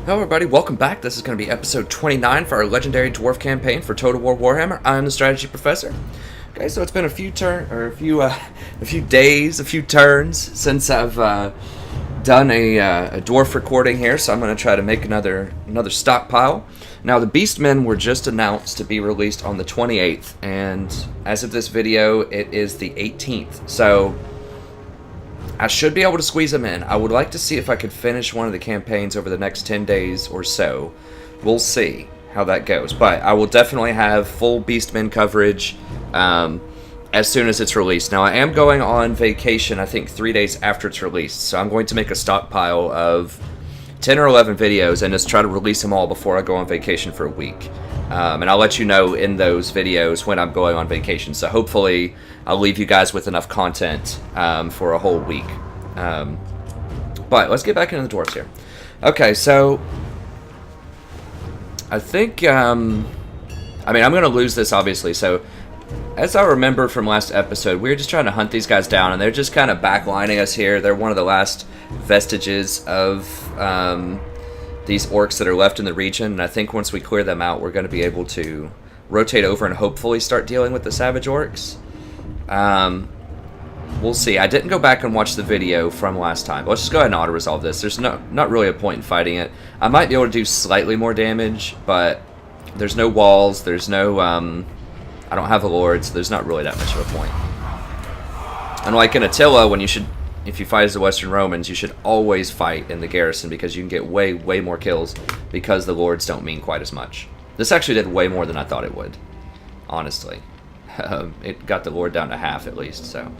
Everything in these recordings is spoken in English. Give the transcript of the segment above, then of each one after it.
Hello everybody, welcome back. This is going to be episode 29 for our legendary Dwarf campaign for Total War Warhammer. I'm the strategy professor. Okay, so it's been a few days, a few turns since I've done a Dwarf recording here, so I'm going to try to make another stockpile. Now, the Beastmen were just announced to be released on the 28th, and as of this video, it is the 18th, so I should be able to squeeze them in. I would like to see if I could finish one of the campaigns over the next 10 days or so. We'll see how that goes. But I will definitely have full Beastmen coverage as soon as it's released. Now, I am going on vacation, I think, 3 days after it's released. So I'm going to make a stockpile of 10 or 11 videos and just try to release them all before I go on vacation for a week. And I'll let you know in those videos when I'm going on vacation. So hopefully I'll leave you guys with enough content for a whole week. But let's get back into the dwarves here. Okay, so I think, I'm going to lose this, obviously. So as I remember from last episode, we were just trying to hunt these guys down, and they're just kind of backlining us here. They're one of the last vestiges of these orcs that are left in the region, and I think once we clear them out, we're going to be able to rotate over and hopefully start dealing with the savage orcs. We'll see. I didn't go back and watch the video from last time. Let's just go ahead and auto-resolve this. There's not really a point in fighting it. I might be able to do slightly more damage, but there's no walls, there's no, I don't have a lord, so there's not really that much of a point. Unlike in Attila, when if you fight as the Western Romans, you should always fight in the garrison because you can get way more kills because the lords don't mean quite as much. This actually did way more than I thought it would, honestly. It got the lord down to half at least, so.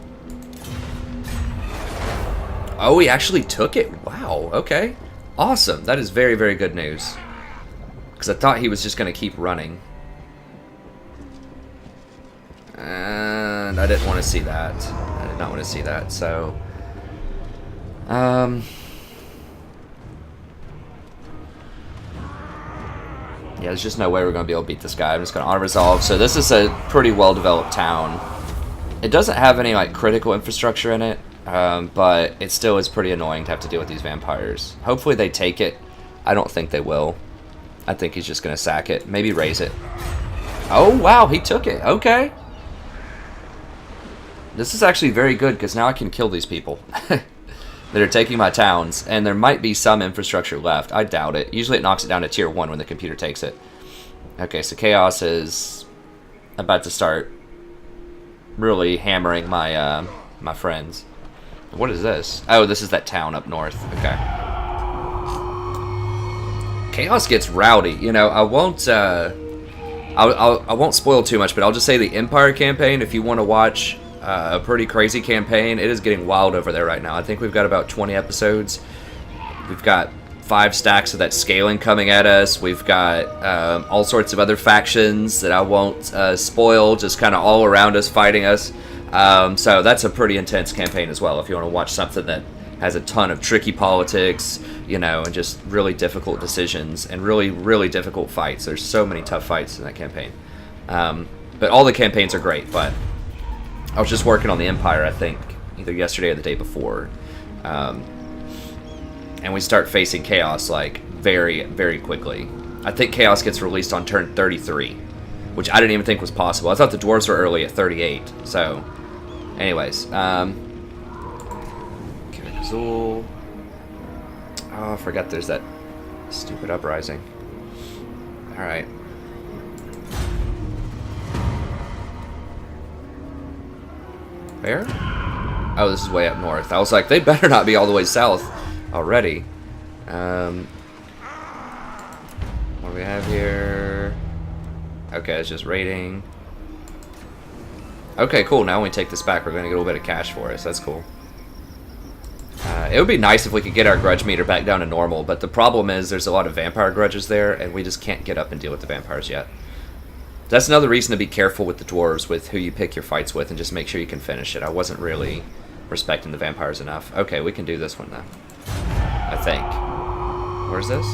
Oh, he actually took it? Wow, okay. Awesome. That is very good news. Because I thought he was just going to keep running. And I didn't want to see that. I did not want to see that, so. Yeah, there's just no way we're going to be able to beat this guy. I'm just going to auto-resolve. So this is a pretty well-developed town. It doesn't have any, like, critical infrastructure in it, but it still is pretty annoying to have to deal with these vampires. Hopefully they take it. I don't think they will. I think he's just going to sack it. Maybe raise it. Oh, wow, he took it. Okay. This is actually very good, because now I can kill these people that are taking my towns, and there might be some infrastructure left. I doubt it. Usually it knocks it down to tier 1 when the computer takes it. Okay, so Chaos is about to start really hammering my my friends. What is this? Oh, this is that town up north. Okay. Chaos gets rowdy. You know, I won't I won't spoil too much, but I'll just say the Empire campaign, if you want to watch a pretty crazy campaign, it is getting wild over there right now. I think we've got about 20 episodes. We've got 5 stacks of that scaling coming at us. We've got all sorts of other factions that I won't spoil, just kind of all around us fighting us. So that's a pretty intense campaign as well, if you want to watch something that has a ton of tricky politics, you know, and just really difficult decisions and really difficult fights. There's so many tough fights in that campaign. But all the campaigns are great, but I was just working on the Empire, I think, either yesterday or the day before. And we start facing Chaos, like, very quickly. I think Chaos gets released on turn 33, which I didn't even think was possible. I thought the dwarves were early at 38, so. Anyways, Azul. Oh, I forgot there's that stupid uprising. Alright. Where? Oh, this is way up north. I was like, they better not be all the way south already. What do we have here? Okay, it's just raiding. Okay, cool. Now when we take this back, we're going to get a little bit of cash for us. That's cool. It would be nice if we could get our grudge meter back down to normal, but the problem is there's a lot of vampire grudges there, and we just can't get up and deal with the vampires yet. That's another reason to be careful with the dwarves, with who you pick your fights with, and just make sure you can finish it. I wasn't really respecting the vampires enough. Okay, we can do this one then. I think. Where's this?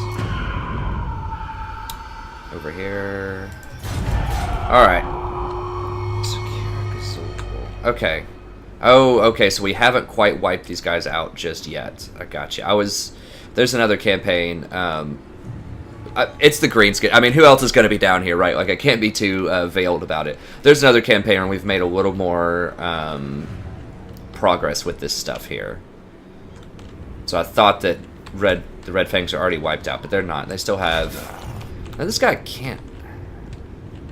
Over here. Alright. Okay. Oh, okay, so we haven't quite wiped these guys out just yet. I gotcha. There's another campaign it's the Greenskin. I mean, who else is going to be down here, right? Like, I can't be too veiled about it. There's another campaign where we've made a little more progress with this stuff here. So I thought that the Red Fangs are already wiped out, but they're not. They still have... Now, this guy can't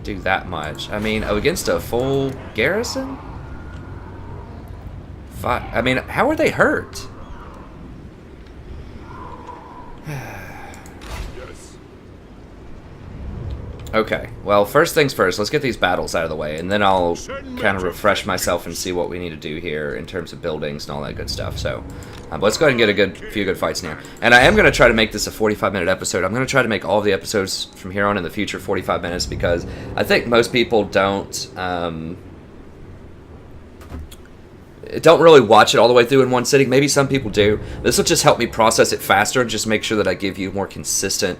do that much. I mean, against a full garrison? I mean, how are they hurt? Okay, well, first things first, let's get these battles out of the way, and then I'll kind of refresh myself and see what we need to do here in terms of buildings and all that good stuff. So, let's go ahead and get a few good fights in here. And I am going to try to make this a 45-minute episode. I'm going to try to make all of the episodes from here on in the future 45 minutes, because I think most people don't really watch it all the way through in one sitting. Maybe some people do. This will just help me process it faster and just make sure that I give you more consistent,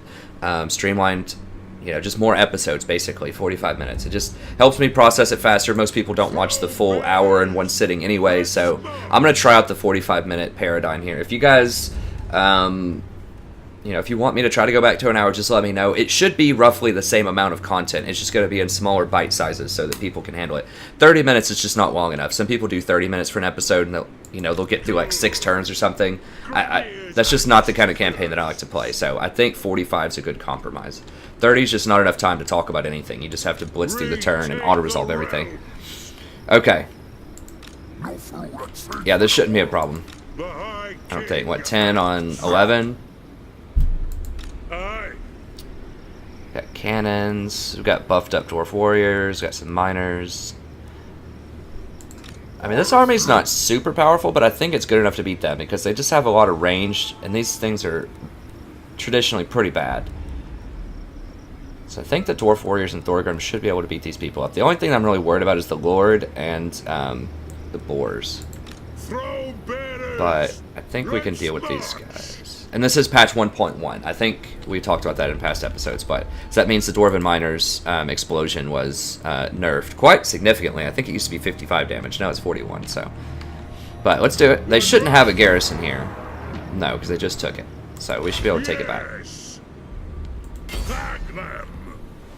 streamlined, you know, just more episodes, basically, 45 minutes. It just helps me process it faster. Most people don't watch the full hour in one sitting anyway, so I'm going to try out the 45-minute paradigm here. If you guys, you know, if you want me to try to go back to an hour, just let me know. It should be roughly the same amount of content. It's just going to be in smaller bite sizes so that people can handle it. 30 minutes is just not long enough. Some people do 30 minutes for an episode, and they'll get through like 6 turns or something. That's just not the kind of campaign that I like to play. So I think 45 is a good compromise. 30 is just not enough time to talk about anything. You just have to blitz through the turn and auto-resolve everything. Okay. Yeah, this shouldn't be a problem. I don't think. What, 10 on 11? Got cannons. We've got buffed up dwarf warriors. Got some miners. I mean, this army's not super powerful, but I think it's good enough to beat them because they just have a lot of range, and these things are traditionally pretty bad. So I think the dwarf warriors and Thorgrim should be able to beat these people up. The only thing I'm really worried about is the Lord and the boars. But I think we can deal with these guys. And this is patch 1.1. I think we talked about that in past episodes, but so that means the Dwarven Miners explosion was nerfed quite significantly. I think it used to be 55 damage. Now it's 41, so. But let's do it. They shouldn't have a garrison here. No, because they just took it. So we should be able to take it back.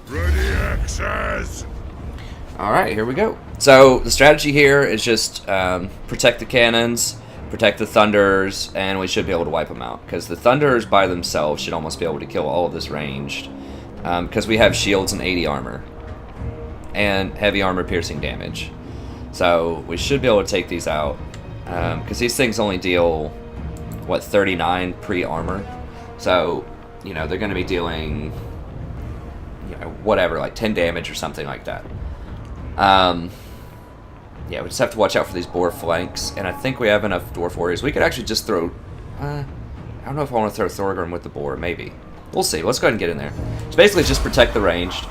Ready access. Alright, here we go. So the strategy here is just protect the cannons, protect the Thunderers, and we should be able to wipe them out. Because the Thunderers by themselves should almost be able to kill all of this ranged. Because we have shields and 80 armor. And heavy armor piercing damage. So we should be able to take these out. Because these things only deal, what, 39 pre-armor. So, you know, they're going to be dealing, you know, whatever, like 10 damage or something like that. Yeah, we just have to watch out for these boar flanks, and I think we have enough dwarf warriors. We could actually just throw... I don't know if I want to throw Thorgrim with the boar, maybe. We'll see. Let's go ahead and get in there. So basically just protect the ranged.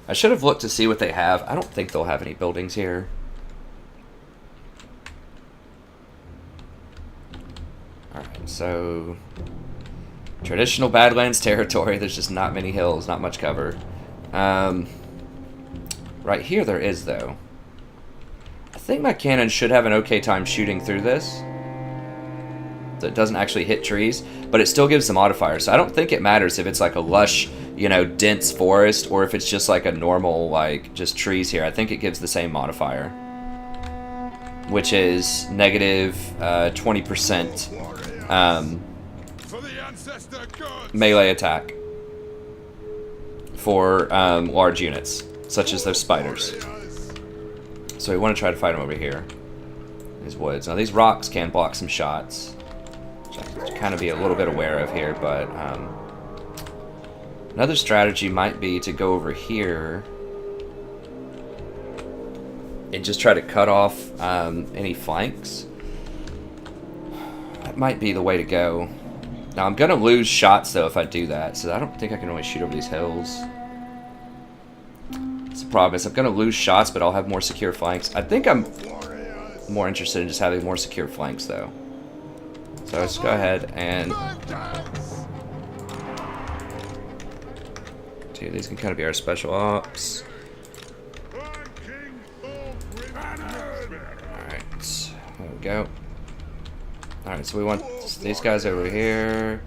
I should have looked to see what they have. I don't think they'll have any buildings here. Alright, so traditional Badlands territory. There's just not many hills, not much cover. Right here there is, though. I think my cannon should have an okay time shooting through this. So it doesn't actually hit trees, but it still gives the modifier. So I don't think it matters if it's like a lush, you know, dense forest, or if it's just like a normal, like, just trees here. I think it gives the same modifier, which is negative 20% melee attack for large units, such as those spiders. So we want to try to fight them over here, these woods. Now these rocks can block some shots, which I have to kind of be a little bit aware of here, but another strategy might be to go over here and just try to cut off any flanks. That might be the way to go. Now I'm gonna lose shots though if I do that, so I don't think I can really shoot over these hills. That's the problem, is I'm gonna lose shots, but I'll have more secure flanks. I think I'm more interested in just having more secure flanks though. So let's go ahead and... Dude, these can kind of be our special ops. go. Alright, so we want these guys over here.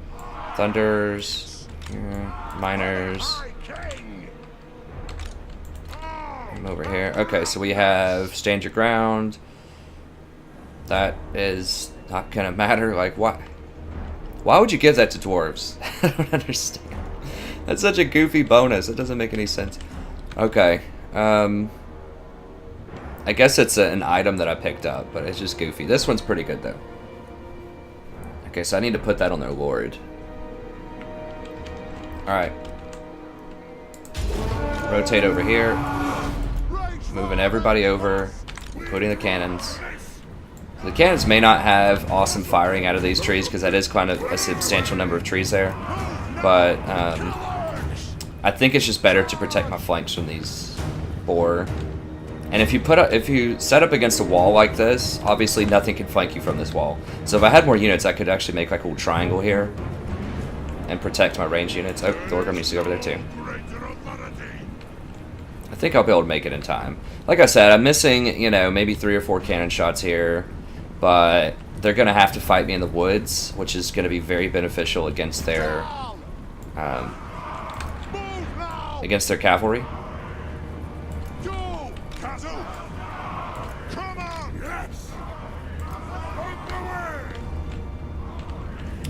Thunders. Here. Miners. I'm over here. Okay, so we have stand your ground. That is not gonna matter. Like, why? Why would you give that to dwarves? I don't understand. That's such a goofy bonus. It doesn't make any sense. Okay. I guess it's an item that I picked up, but it's just goofy. This one's pretty good, though. Okay, so I need to put that on their lord. Alright. Rotate over here. Moving everybody over. Including the cannons. The cannons may not have awesome firing out of these trees, because that is kind of a substantial number of trees there. But, I think it's just better to protect my flanks from these boar. And if you set up against a wall like this, obviously nothing can flank you from this wall. So if I had more units, I could actually make like a little triangle here and protect my range units. Oh, the Orc needs to go over there too. I think I'll be able to make it in time. Like I said, I'm missing, you know, maybe 3 or 4 cannon shots here, but they're gonna have to fight me in the woods, which is gonna be very beneficial against their cavalry.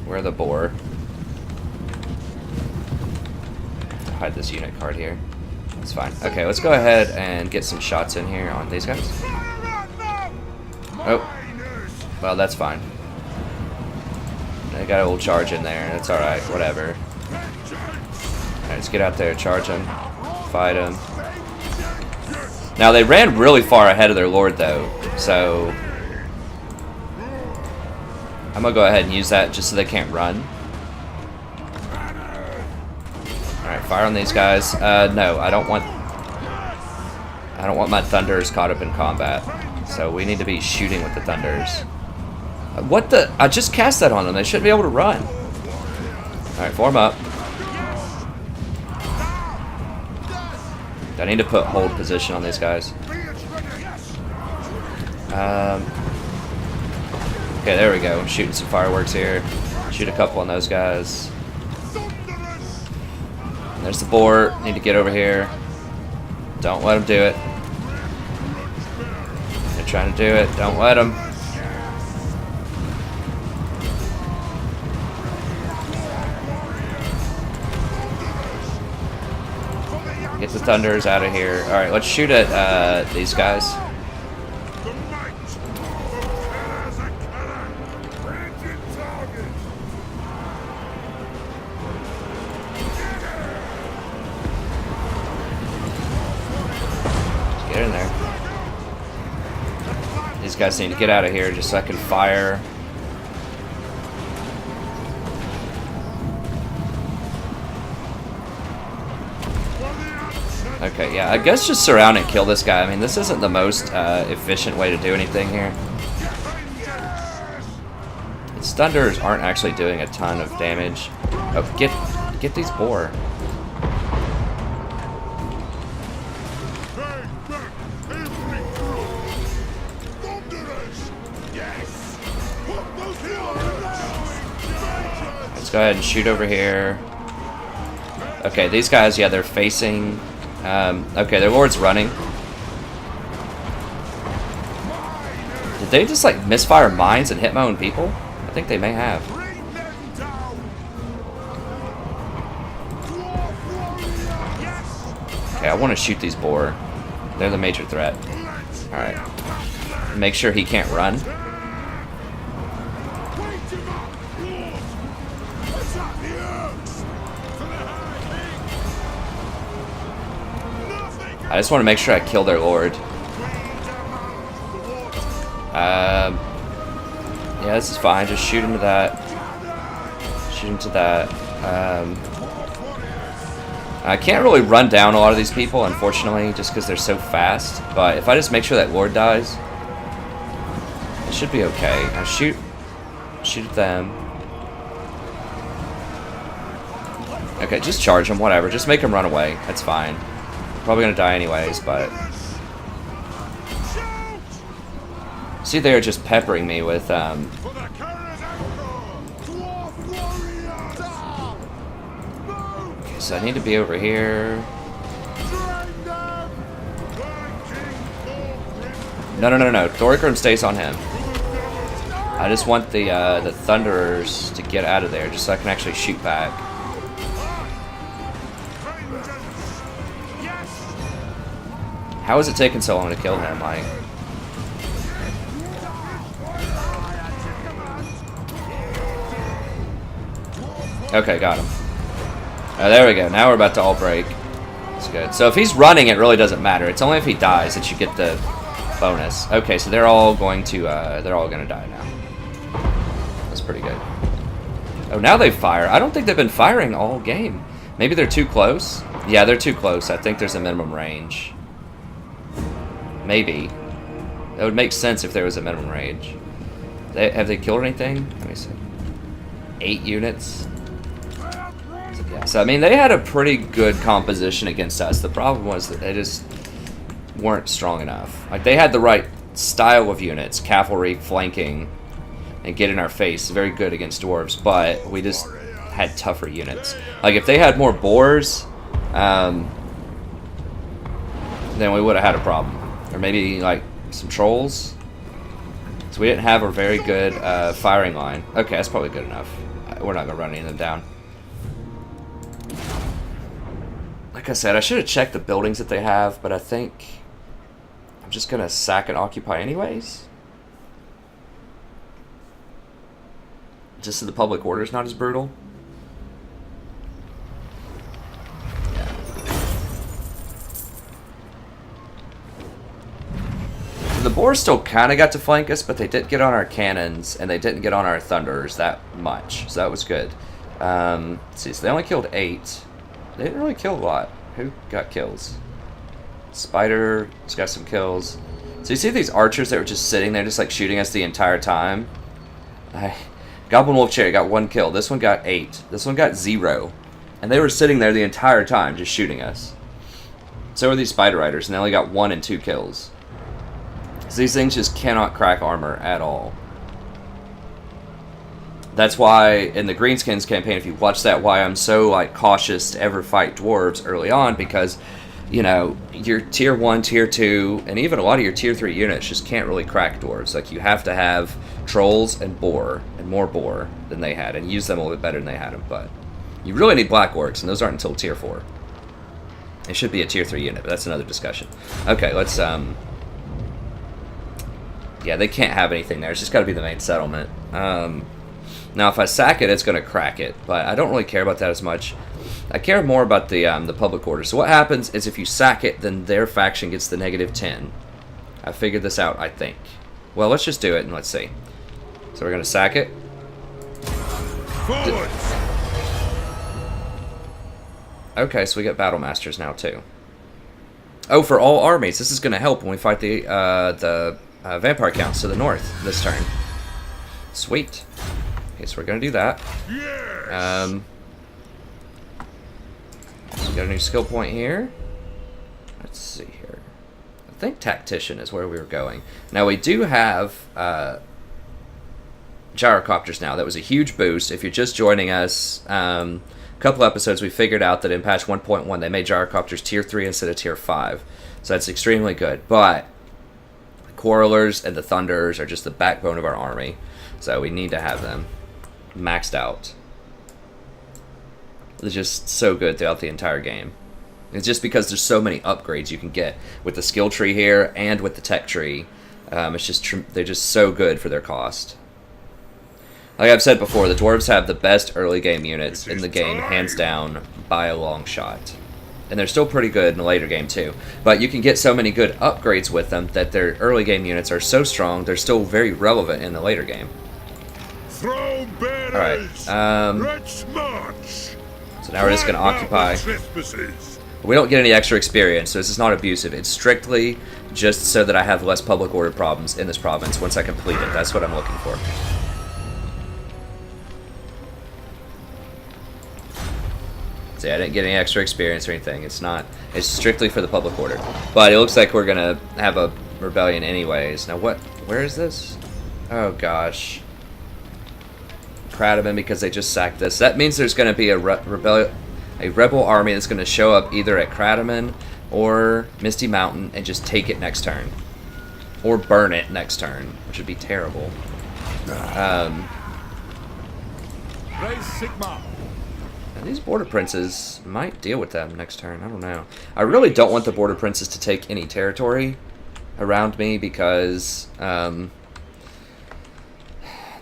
Where are the boar? Hide this unit card here. That's fine. Okay, let's go ahead and get some shots in here on these guys. Oh. Well, that's fine. They got a little charge in there. That's alright. Whatever. Alright, let's get out there. Charge them. Fight them. Now, they ran really far ahead of their lord, though. So I'm gonna go ahead and use that just so they can't run. Alright, fire on these guys. No, I don't want my thunders caught up in combat. So we need to be shooting with the thunders. What the? I just cast that on them. They shouldn't be able to run. Alright, form up. I need to put hold position on these guys. Okay, there we go. I'm shooting some fireworks here. Shoot a couple on those guys. There's the boar. Need to get over here. Don't let them do it. They're trying to do it. Don't let them. Get the thunders out of here. Alright, let's shoot at these guys. Get in there. These guys need to get out of here just so I can fire. Okay, yeah, I guess just surround and kill this guy. I mean, this isn't the most efficient way to do anything here. His thunders aren't actually doing a ton of damage. Oh, get these boar. Let's go ahead and shoot over here. Okay, these guys, yeah, they're facing. Okay, their lord's running. Did they just like misfire mines and hit my own people? I think they may have. Okay, I want to shoot these boar. They're the major threat. Alright. Make sure he can't run. I just want to make sure I kill their lord. Yeah, this is fine. Just shoot into that. Shoot into that. I can't really run down a lot of these people, unfortunately, just because they're so fast. But if I just make sure that lord dies, it should be okay. I shoot at them. Okay, just charge them, whatever. Just make them run away. That's fine. Probably gonna die anyways, but See, they're just peppering me with, For the Carrier's Anchor! Dwarf warriors! Move! Okay, so I need to be over here. Drain them! Flanking Thorgrim! No. Thorgrim stays on him. I just want the Thunderers to get out of there, just so I can actually shoot back. Vengeance! Yes! How is it taking so long to kill him? Like, okay, got him. There we go. Now we're about to all break. That's good. So if he's running, it really doesn't matter. It's only if he dies that you get the bonus. Okay, so they're all going to die now. That's pretty good. Oh, now they fire. I don't think they've been firing all game. Maybe they're too close. Yeah, they're too close. I think there's a minimum range. Maybe. That would make sense if there was a minimum range. Have they killed anything? Let me see. 8 units. Yeah, so I mean, they had a pretty good composition against us. The problem was that they just weren't strong enough. Like, they had the right style of units, cavalry, flanking, and get in our face. Very good against dwarves, but we just had tougher units. Like, if they had more boars, then we would have had a problem. Or maybe, like, some trolls. So we didn't have a very good firing line. Okay, that's probably good enough. We're not going to run any of them down. Like I said, I should have checked the buildings that they have, but I think I'm just going to sack and occupy anyways. Just so the public order is not as brutal. Yeah. The boars still kind of got to flank us, but they didn't get on our cannons, and they didn't get on our thunders that much, so that was good. Let's see, so they only killed 8. They didn't really kill a lot. Who got kills? Spider's got some kills. So you see these archers that were just sitting there, just like shooting us the entire time? Goblin Wolf Cherry got 1 kill. This one got 8. This one got 0. And they were sitting there the entire time, just shooting us. So were these Spider Riders, and they only got 1 and 2 kills. So these things just cannot crack armor at all. That's why in the Greenskins campaign, if you watch that, why I'm so like cautious to ever fight dwarves early on, because, you know, your tier 1, tier 2, and even a lot of your tier 3 units just can't really crack dwarves. Like, you have to have trolls and boar, and more boar than they had, and use them a little bit better than they had them, but you really need black orcs, and those aren't until tier 4. It should be a tier 3 unit, but that's another discussion. Okay, let's, yeah, they can't have anything there. It's just got to be the main settlement. Now, if I sack it, it's going to crack it, but I don't really care about that as much. I care more about the public order. So what happens is if you sack it, then their faction gets the -10. I figured this out, I think. Well, let's just do it, and let's see. So we're going to sack it. Forwards! Okay, so we get Battle Masters now, too. Oh, for all armies. This is going to help when we fight the Vampire Counts to the north this turn. Sweet. Okay, so we're going to do that. Yes! So we got a new skill point here. Let's see here. I think Tactician is where we were going. Now, we do have gyrocopters now. That was a huge boost. If you're just joining us, a couple episodes, we figured out that in patch 1.1, they made gyrocopters tier 3 instead of tier 5. So that's extremely good. But the Quarrelers and the Thunderers are just the backbone of our army. So we need to have them maxed out. They're just so good throughout the entire game. It's just because there's so many upgrades you can get with the skill tree here and with the tech tree. It's just they're just so good for their cost. Like I've said before, the dwarves have the best early game units in the game, hands down, by a long shot. And they're still pretty good in the later game too. But you can get so many good upgrades with them that their early game units are so strong, they're still very relevant in the later game. Throw bearers! Alright, Let's march! so now we're just going to occupy. We don't get any extra experience, so this is not abusive. It's strictly just so that I have less public order problems in this province once I complete it. That's what I'm looking for. See, I didn't get any extra experience or anything. It's strictly for the public order. But it looks like we're going to have a rebellion anyways. Now, what Where is this? Oh gosh. Cradaman, because they just sacked this. That means there's going to be a rebel army that's going to show up either at Cradaman or Misty Mountain and just take it next turn. Or burn it next turn, which would be terrible. Sigma. And these border princes might deal with them next turn. I don't know. I really don't want the border princes to take any territory around me because then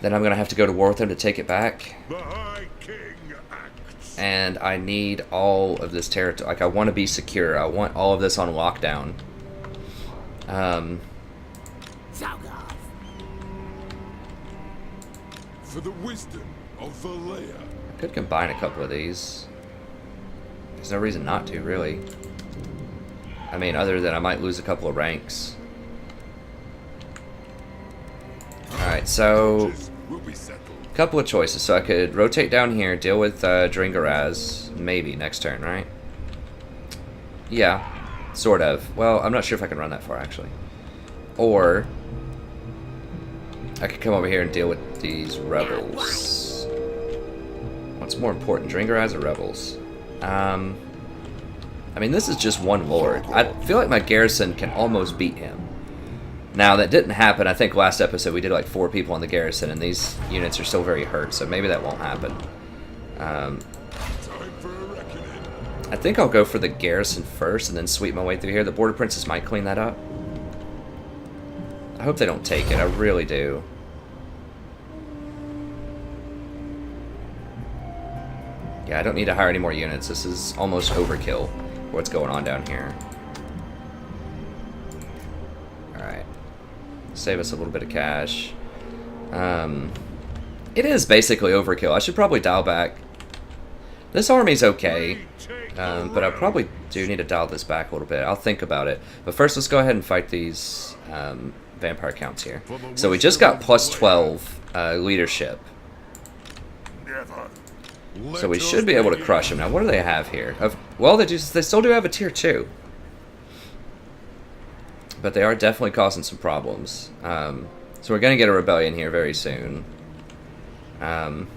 I'm going to have to go to war with them to take it back. The High King acts. And I need all of this territory. Like, I want to be secure. I want all of this on lockdown. For the wisdom of Valea. I could combine a couple of these. There's no reason not to, really. I mean, other than I might lose a couple of ranks. Alright, so Will be settled. a couple of choices. So I could rotate down here, deal with Dringaraz, maybe next turn, right? Yeah, sort of. Well, I'm not sure if I can run that far, actually. Or I could come over here and deal with these rebels. What's more important, Dringaraz or rebels? I mean, this is just one lord. I feel like my garrison can almost beat him. Now, that didn't happen. I think last episode we did like 4 people on the garrison, and these units are still very hurt, so maybe that won't happen. Time for a reckoning. I think I'll go for the garrison first and then sweep my way through here. The border princes might clean that up. I hope they don't take it. I really do. Yeah, I don't need to hire any more units. This is almost overkill for what's going on down here. Alright. Save us a little bit of cash. It is basically overkill. I should probably dial back. This army's okay, but I probably do need to dial this back a little bit. I'll think about it. But first, let's go ahead and fight these vampire counts here. So we just got plus 12 leadership. Never. So we should be able to crush them. Now, what do they have here? Well, they still do have a tier 2. But they are definitely causing some problems. So we're going to get a rebellion here very soon. Can't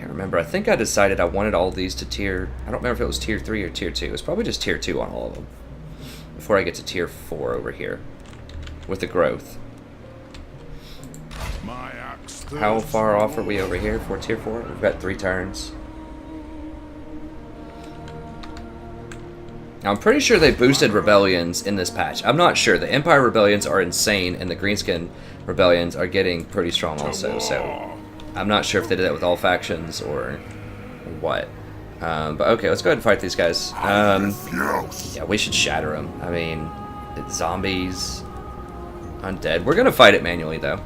remember. I think I decided I wanted all these to tier... I don't remember if it was tier 3 or tier 2. It was probably just tier 2 on all of them. Before I get to tier 4 over here. With the growth. My axe. How far off are we over here for tier 4? We've got 3 turns. Now, I'm pretty sure they boosted rebellions in this patch. I'm not sure. The Empire rebellions are insane, and the Greenskin rebellions are getting pretty strong also. So I'm not sure if they did that with all factions or what. But okay, let's go ahead and fight these guys. Yeah, we should shatter them. I mean, it's zombies, undead. We're gonna fight it manually though.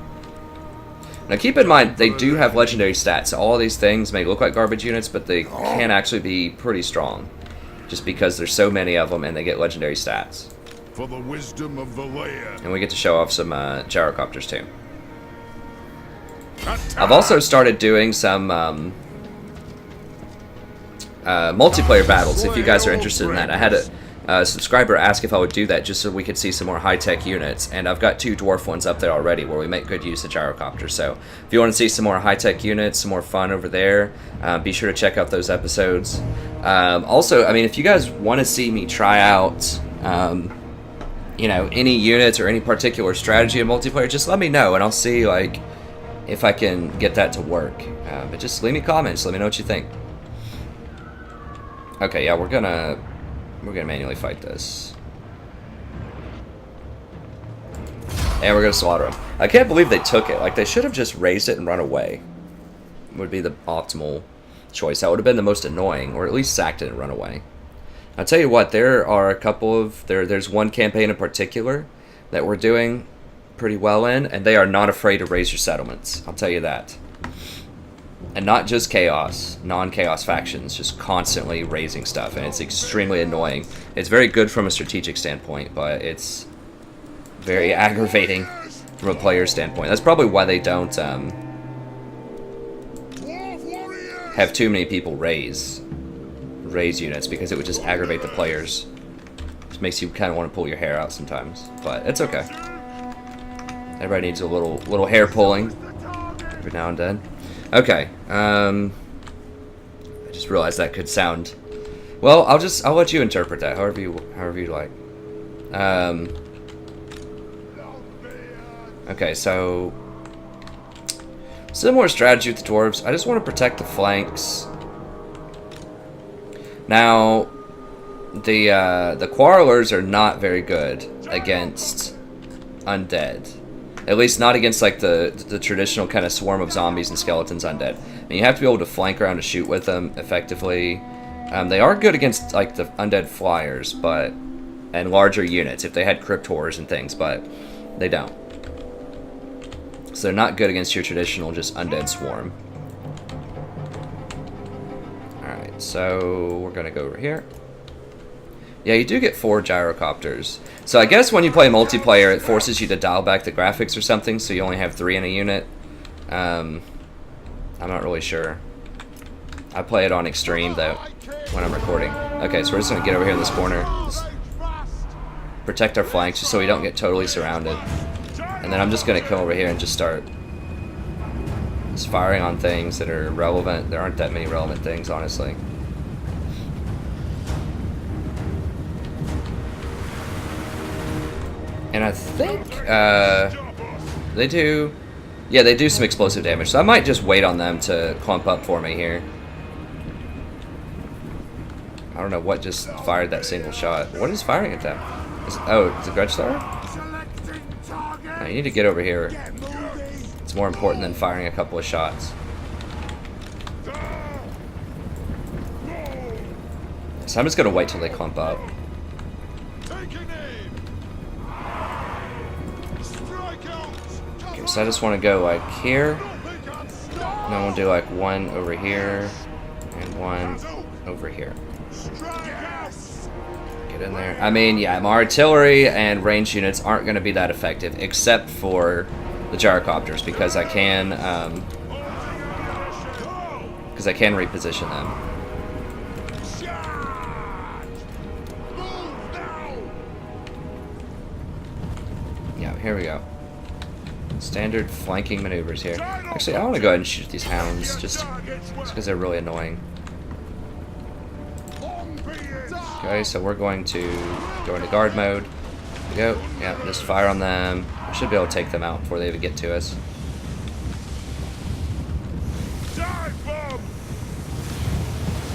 Now keep in mind, they do have legendary stats. So all of these things may look like garbage units, but they can actually be pretty strong. Just because there's so many of them and they get legendary stats. For the wisdom of Valea. And we get to show off some gyrocopters too. I've also started doing some multiplayer battles, if you guys are interested in that. I had a subscriber ask if I would do that just so we could see some more high-tech units, and I've got 2 dwarf ones up there already where we make good use of gyrocopters. So if you want to see some more high-tech units, some more fun over there, be sure to check out those episodes. Also, I mean, if you guys want to see me try out you know, any units or any particular strategy in multiplayer, just let me know and I'll see like if I can get that to work. But just leave me comments, let me know what you think. Okay, yeah, we're gonna manually fight this. And we're gonna slaughter them. I can't believe they took it. Like, they should have just raised it and run away. Would be the optimal choice. That would have been the most annoying, or at least sacked it and run away. I'll tell you what, there are a couple of... There's one campaign in particular that we're doing pretty well in, and they are not afraid to raise your settlements. I'll tell you that. And not just chaos, non-chaos factions, just constantly raising stuff, and it's extremely annoying. It's very good from a strategic standpoint, but it's very aggravating from a player standpoint. That's probably why they don't have too many people raise units, because it would just aggravate the players. Just makes you kind of want to pull your hair out sometimes, but it's okay. Everybody needs a little hair pulling every now and then. Okay. I just realized that could sound. Well, I'll let you interpret that however you like. Okay, so similar strategy with the dwarves. I just want to protect the flanks. Now, the quarrelers are not very good against undead. At least not against like the traditional kind of swarm of zombies and skeletons undead. And you have to be able to flank around to shoot with them effectively. They are good against like the undead flyers, and larger units if they had crypt horrors and things, but they don't. So they're not good against your traditional just undead swarm. Alright, so we're gonna go over here. Yeah, you do get 4 gyrocopters. So I guess when you play multiplayer, it forces you to dial back the graphics or something, so you only have 3 in a unit. I'm not really sure. I play it on extreme, though, when I'm recording. Okay, so we're just going to get over here in this corner. Just protect our flanks just so we don't get totally surrounded. And then I'm just going to come over here and just start just firing on things that are relevant. There aren't that many relevant things, honestly. And I think they do, yeah, they do some explosive damage. So I might just wait on them to clump up for me here. I don't know what just fired that single shot. What is firing at them? Oh, it's a Grudge Thrower? No, you need to get over here. It's more important than firing a couple of shots. So I'm just going to wait till they clump up. Okay, so I just want to go like here. And I want to do like 1 over here. And 1 over here. Get in there. I mean, yeah, my artillery and ranged units aren't going to be that effective, except for the gyrocopters, because I can reposition them. Yeah, here we go. Standard flanking maneuvers here. Actually, I want to go ahead and shoot these hounds, just because they're really annoying. Okay, so we're going to go into guard mode. Here we go. Yeah, just fire on them. We should be able to take them out before they even get to us.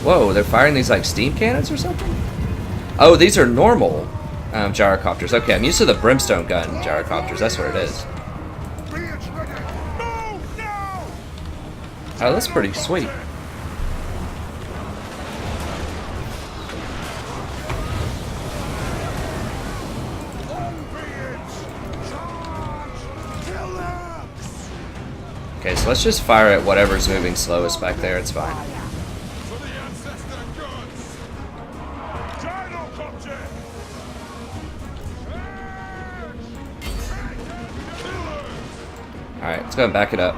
Whoa, they're firing these like steam cannons or something? Oh, these are normal gyrocopters. Okay, I'm used to the brimstone gun gyrocopters. That's what it is. Oh, that's pretty sweet. Okay, so let's just fire at whatever's moving slowest back there. It's fine. Alright, let's go and back it up.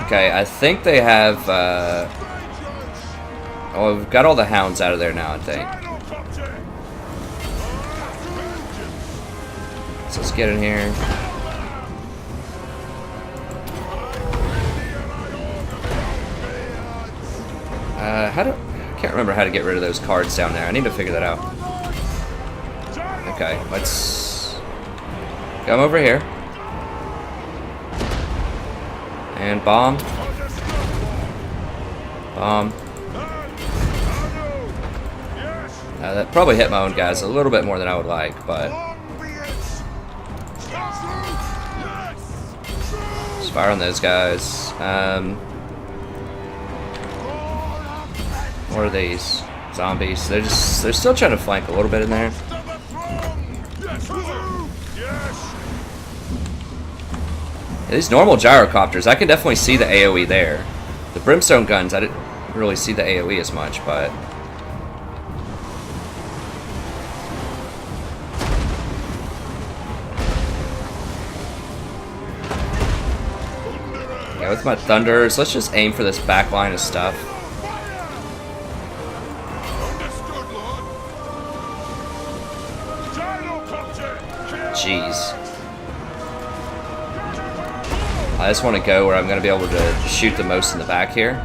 Okay, I think they have, oh, we've got all the hounds out of there now, I think. So let's get in here. I can't remember how to get rid of those cards down there. I need to figure that out. Okay, let's come over here. And bomb. Bomb. That probably hit my own guys a little bit more than I would like, but just fire on those guys. What are these? Zombies. They're still trying to flank a little bit in there. These normal gyrocopters, I can definitely see the AoE there. The brimstone guns, I didn't really see the AoE as much, but with my thunders, let's just aim for this back line of stuff. Jeez. I just want to go where I'm going to be able to shoot the most in the back here.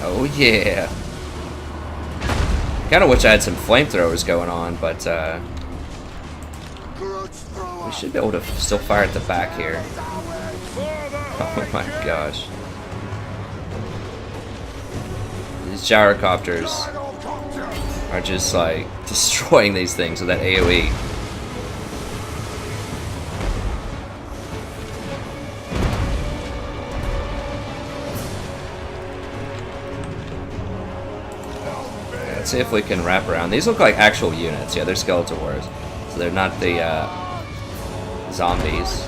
Oh yeah. Kind of wish I had some flamethrowers going on, but we should be able to still fire at the back here. Oh my gosh. These gyrocopters are just like destroying these things with that AoE. Let's see if we can wrap around. These look like actual units. Yeah, they're skeletal wars. So they're not the zombies.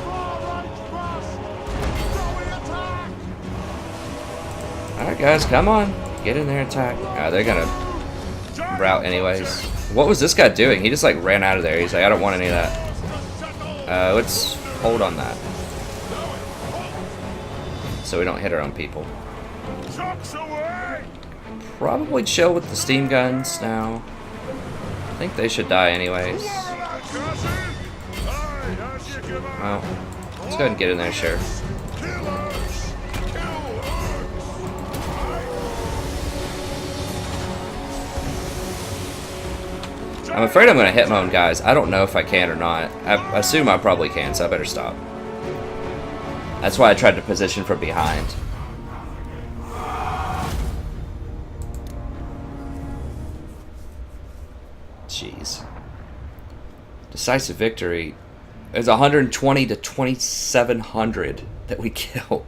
Alright guys, come on. Get in there and attack. They're gonna rout anyways. What was this guy doing? He just like ran out of there. He's like, I don't want any of that. Let's hold on that. So we don't hit our own people. Probably chill with the steam guns now. I think they should die anyways. Well, let's go ahead and get in there, sure. I'm afraid I'm going to hit my own guys. I don't know if I can or not. I assume I probably can, so I better stop. That's why I tried to position from behind. Jeez. Decisive victory. It's 120 to 2,700 that we killed.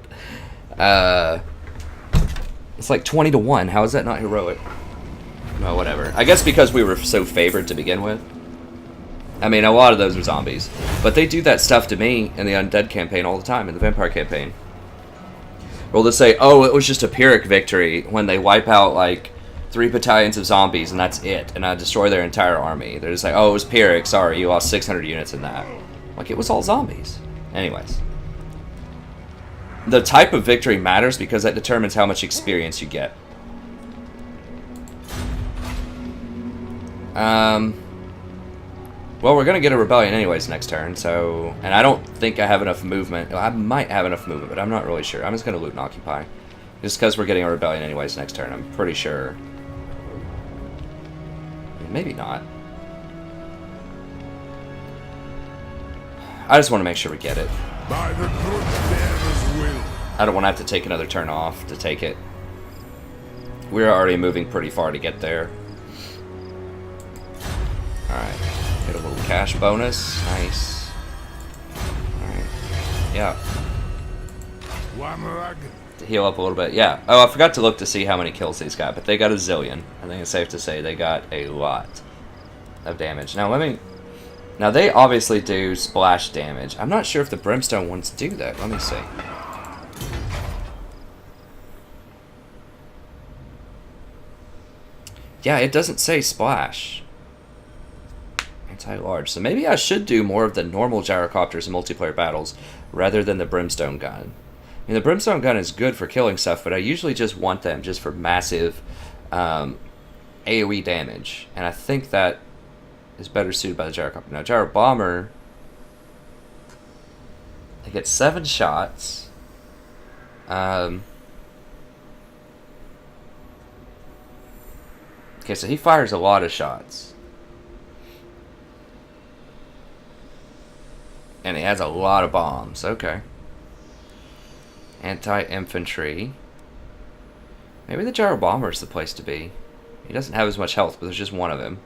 It's like 20 to 1. How is that not heroic? No, whatever. I guess because we were so favored to begin with. I mean, a lot of those were zombies. But they do that stuff to me in the Undead campaign all the time, in the Vampire campaign. Well, they'll say, oh, it was just a Pyrrhic victory when they wipe out, like, 3 battalions of zombies and that's it. And I destroy their entire army. They're just like, oh, it was Pyrrhic. Sorry, you lost 600 units in that. Like, it was all zombies. Anyways. The type of victory matters because that determines how much experience you get. Well, we're going to get a rebellion anyways next turn, so... And I don't think I have enough movement. I might have enough movement, but I'm not really sure. I'm just going to loot and occupy. Just because we're getting a rebellion anyways next turn, I'm pretty sure. Maybe not. I just want to make sure we get it. By the good bearer's will. I don't want to have to take another turn off to take it. We're already moving pretty far to get there. Alright. Get a little cash bonus. Nice. Alright. Yeah. To heal up a little bit. Yeah. Oh, I forgot to look to see how many kills these got, but they got a zillion. I think it's safe to say they got a lot of damage. Now, let me... Now, they obviously do splash damage. I'm not sure if the Brimstone ones do that. Let me see. Yeah, it doesn't say splash. Anti-large. So maybe I should do more of the normal gyrocopters in multiplayer battles rather than the Brimstone gun. I mean, the Brimstone gun is good for killing stuff, but I usually just want them just for massive AoE damage. And I think that is better suited by the gyrocopter. Now, gyro bomber, they get 7 shots. Okay, so he fires a lot of shots. And he has a lot of bombs. Okay. Anti-infantry. Maybe the gyro bomber is the place to be. He doesn't have as much health, but there's just one of him.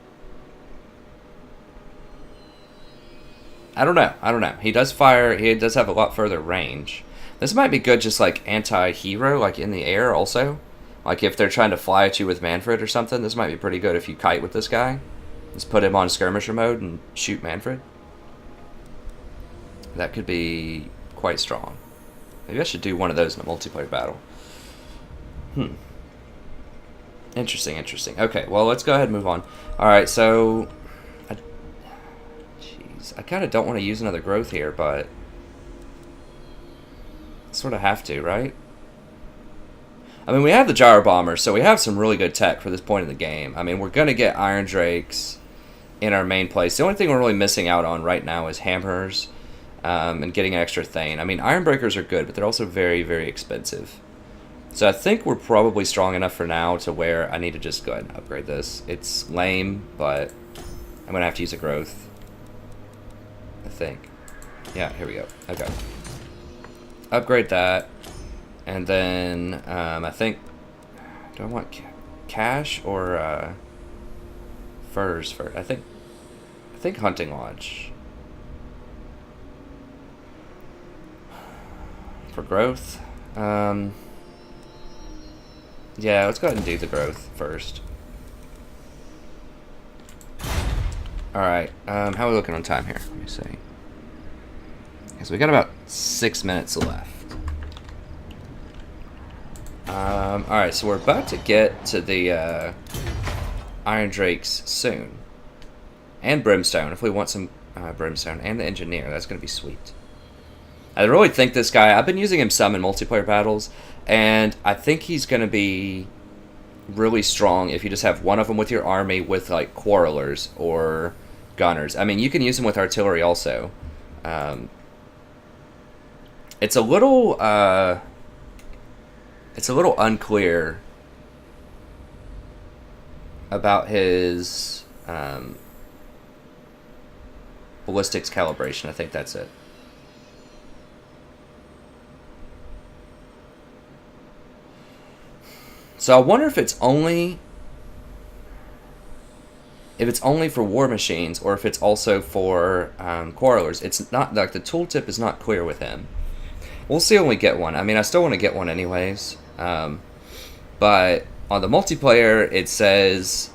I don't know. I don't know. He does fire. He does have a lot further range. This might be good just like anti-hero, like in the air also. Like if they're trying to fly at you with Manfred or something, this might be pretty good if you kite with this guy. Just put him on skirmisher mode and shoot Manfred. That could be quite strong. Maybe I should do one of those in a multiplayer battle. Interesting, interesting. Okay, well, let's go ahead and move on. Alright, so... Jeez, I kind of don't want to use another growth here, but... sort of have to, right? I mean, we have the gyro bomber, so we have some really good tech for this point in the game. I mean, we're going to get iron drakes in our main place. The only thing we're really missing out on right now is hammers and getting extra thane. I mean, iron breakers are good, but they're also very, very expensive. So I think we're probably strong enough for now to where I need to just go ahead and upgrade this. It's lame, but I'm going to have to use a growth. I think. Yeah, here we go. Okay. Upgrade that. And then I think... do I want cash or furs first? I think hunting lodge. For growth. Yeah, let's go ahead and do the growth first. Alright, how are we looking on time here? Let me see. So we got about 6 minutes left. Alright, so we're about to get to the iron drakes soon. And brimstone, if we want some brimstone. And the engineer, that's going to be sweet. I really think this guy, I've been using him some in multiplayer battles, and I think he's going to be really strong if you just have one of them with your army with, like, quarrelers or gunners. I mean, you can use him with artillery also. It's a little unclear about his ballistics calibration. I think that's it. So I wonder if it's only for war machines or if it's also for quarrelers. It's not like the tooltip is not clear with him. We'll see when we get one. I mean, I still want to get one anyways. But on the multiplayer, it says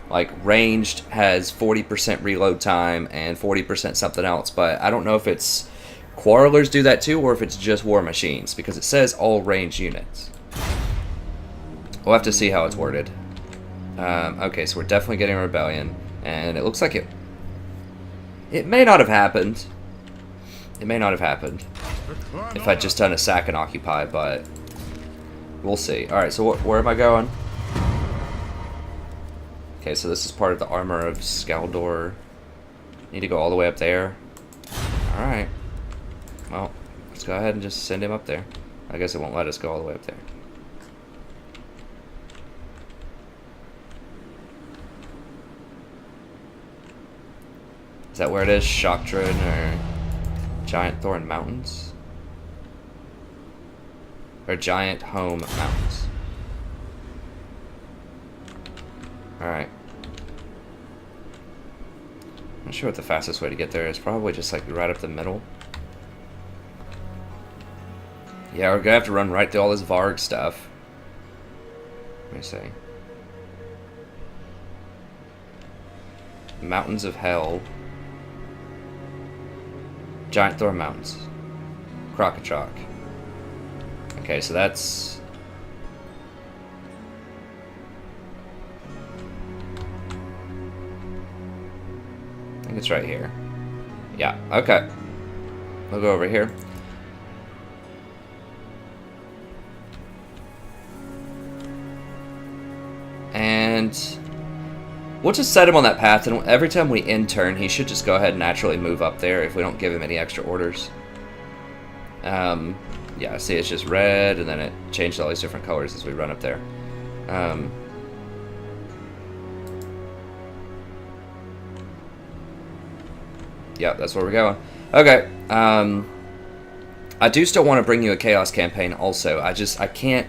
like ranged has 40% reload time and 40% something else. But I don't know if it's quarrelers do that too or if it's just war machines because it says all ranged units. We'll have to see how it's worded. Okay, so we're definitely getting a rebellion. And it looks like it may not have happened. It may not have happened if I'd just done a sack and occupy, but we'll see. Alright, so where am I going? Okay, so this is part of the armor of Skaldor. Need to go all the way up there. Alright. Well, let's go ahead and just send him up there. I guess it won't let us go all the way up there. Is that where it is? Shoktron or Giant Thorn Mountains? Or Giant Home Mountains? Alright. I'm not sure what the fastest way to get there is. Probably just like right up the middle. Yeah, we're gonna have to run right through all this Varg stuff. Let me see. Mountains of Hell. Giant Thorn Mountains. Crocochoc. Okay, so that's... I think it's right here. Yeah, okay. We'll go over here. And we'll just set him on that path, and every time we end turn, he should just go ahead and naturally move up there if we don't give him any extra orders. Yeah, see, it's just red, and then it changed all these different colors as we run up there. Yeah, that's where we're going. Okay, I do still want to bring you a Chaos campaign also. I can't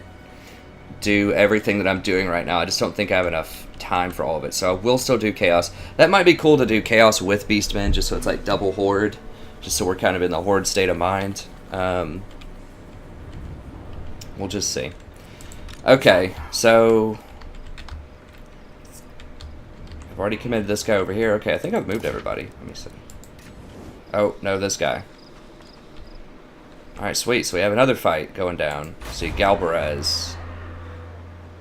do everything that I'm doing right now. I just don't think I have enough time for all of it, so I will still do Chaos. That might be cool to do Chaos with Beastmen, just so it's like double Horde, just so we're kind of in the Horde state of mind. We'll just see. Okay, so I've already committed this guy over here. Okay, I think I've moved everybody. Let me see. Oh, no, this guy. Alright, sweet. So we have another fight going down. See, Galbarez.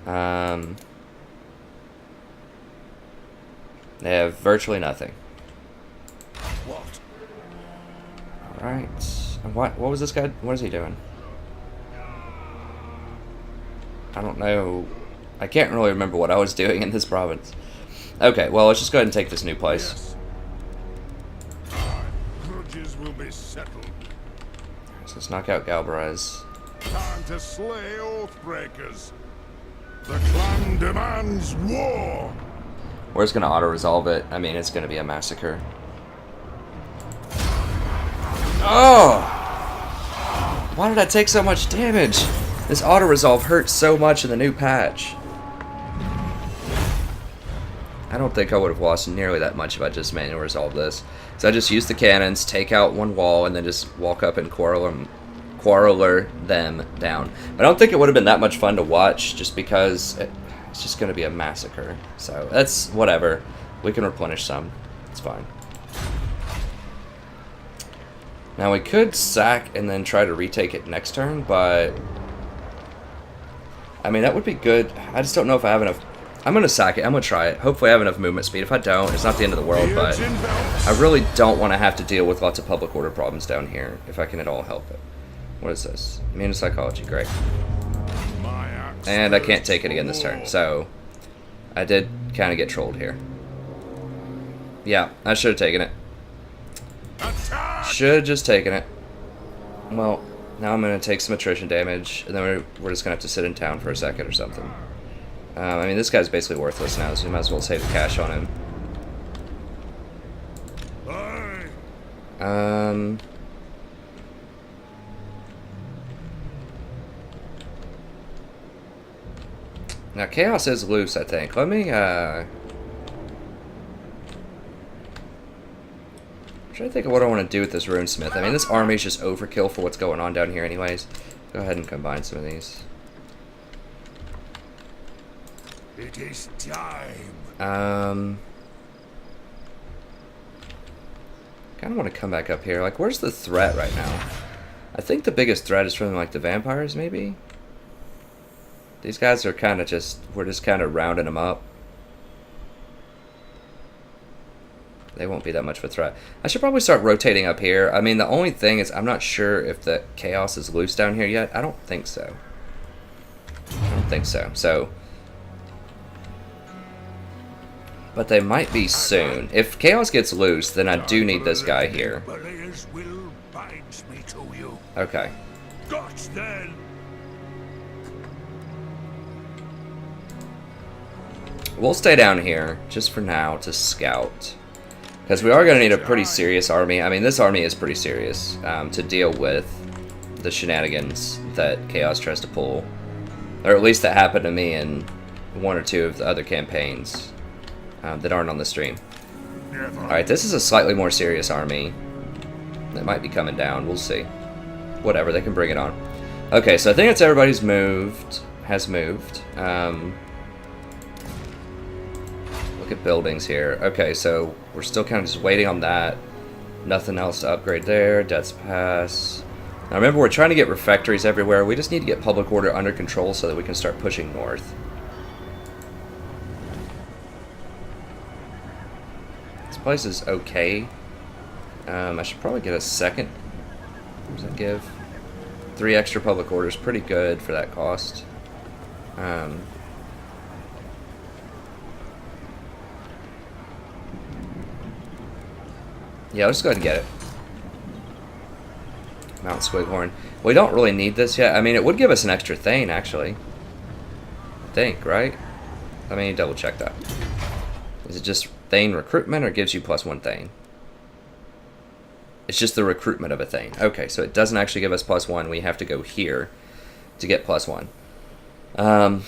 They have virtually nothing. What? Alright. What was this guy? What is he doing? I don't know. I can't really remember what I was doing in this province. Okay, well, let's just go ahead and take this new place. Yes. Grudges will be settled. So let's knock out Galbraith. Time to slay Oathbreakers. The clan demands war. We're just going to auto-resolve it. I mean, it's going to be a massacre. Oh! Why did I take so much damage? This auto-resolve hurts so much in the new patch. I don't think I would have lost nearly that much if I just manually resolved this. So I just used the cannons, take out one wall, and then just walk up and quarreler them down. But I don't think it would have been that much fun to watch, just because it's just going to be a massacre. So that's whatever. We can replenish some. It's fine. Now we could sack and then try to retake it next turn, but I mean, that would be good. I just don't know if I have enough. I'm going to sack it. I'm going to try it. Hopefully I have enough movement speed. If I don't, it's not the end of the world, but I really don't want to have to deal with lots of public order problems down here, if I can at all help it. What is this? Immune psychology. Great. And I can't take it again this turn, so I did kind of get trolled here. Yeah, I should have taken it. Should have just taken it. Well, now I'm going to take some attrition damage, and then we're just going to have to sit in town for a second or something. I mean, this guy's basically worthless now, so we might as well save the cash on him. Now, Chaos is loose, I think. Let me, I'm trying to think of what I want to do with this runesmith. I mean, this army is just overkill for what's going on down here anyways. Go ahead and combine some of these. It is time. Kind of want to come back up here. Like, where's the threat right now? I think the biggest threat is from, like, the vampires, maybe? These guys are kind of just... We're just kind of rounding them up. They won't be that much of a threat. I should probably start rotating up here. I mean, the only thing is I'm not sure if the Chaos is loose down here yet. I don't think so. I don't think so. So... But they might be soon. If Chaos gets loose, then I do need this guy here. Okay. We'll stay down here, just for now, to scout. Because we are going to need a pretty serious army. I mean, this army is pretty serious to deal with the shenanigans that Chaos tries to pull. Or at least that happened to me in one or two of the other campaigns. That aren't on the stream. Alright, this is a slightly more serious army. That might be coming down. We'll see. Whatever, they can bring it on. Okay, so I think it's everybody's moved. Has moved. Look at buildings here. Okay, so we're still kind of just waiting on that. Nothing else to upgrade there. Death's Pass. Now remember, we're trying to get refectories everywhere. We just need to get public order under control so that we can start pushing north. Place is okay. I should probably get a second. What does that give? 3 extra public orders. Pretty good for that cost. Yeah, let's go ahead and get it. Mount Squighorn. We don't really need this yet. I mean, it would give us an extra Thane, actually. I think, right? Let me double check that. Is it just Thane recruitment, or gives you +1 Thane? It's just the recruitment of a Thane. Okay, so it doesn't actually give us +1. We have to go here to get +1. So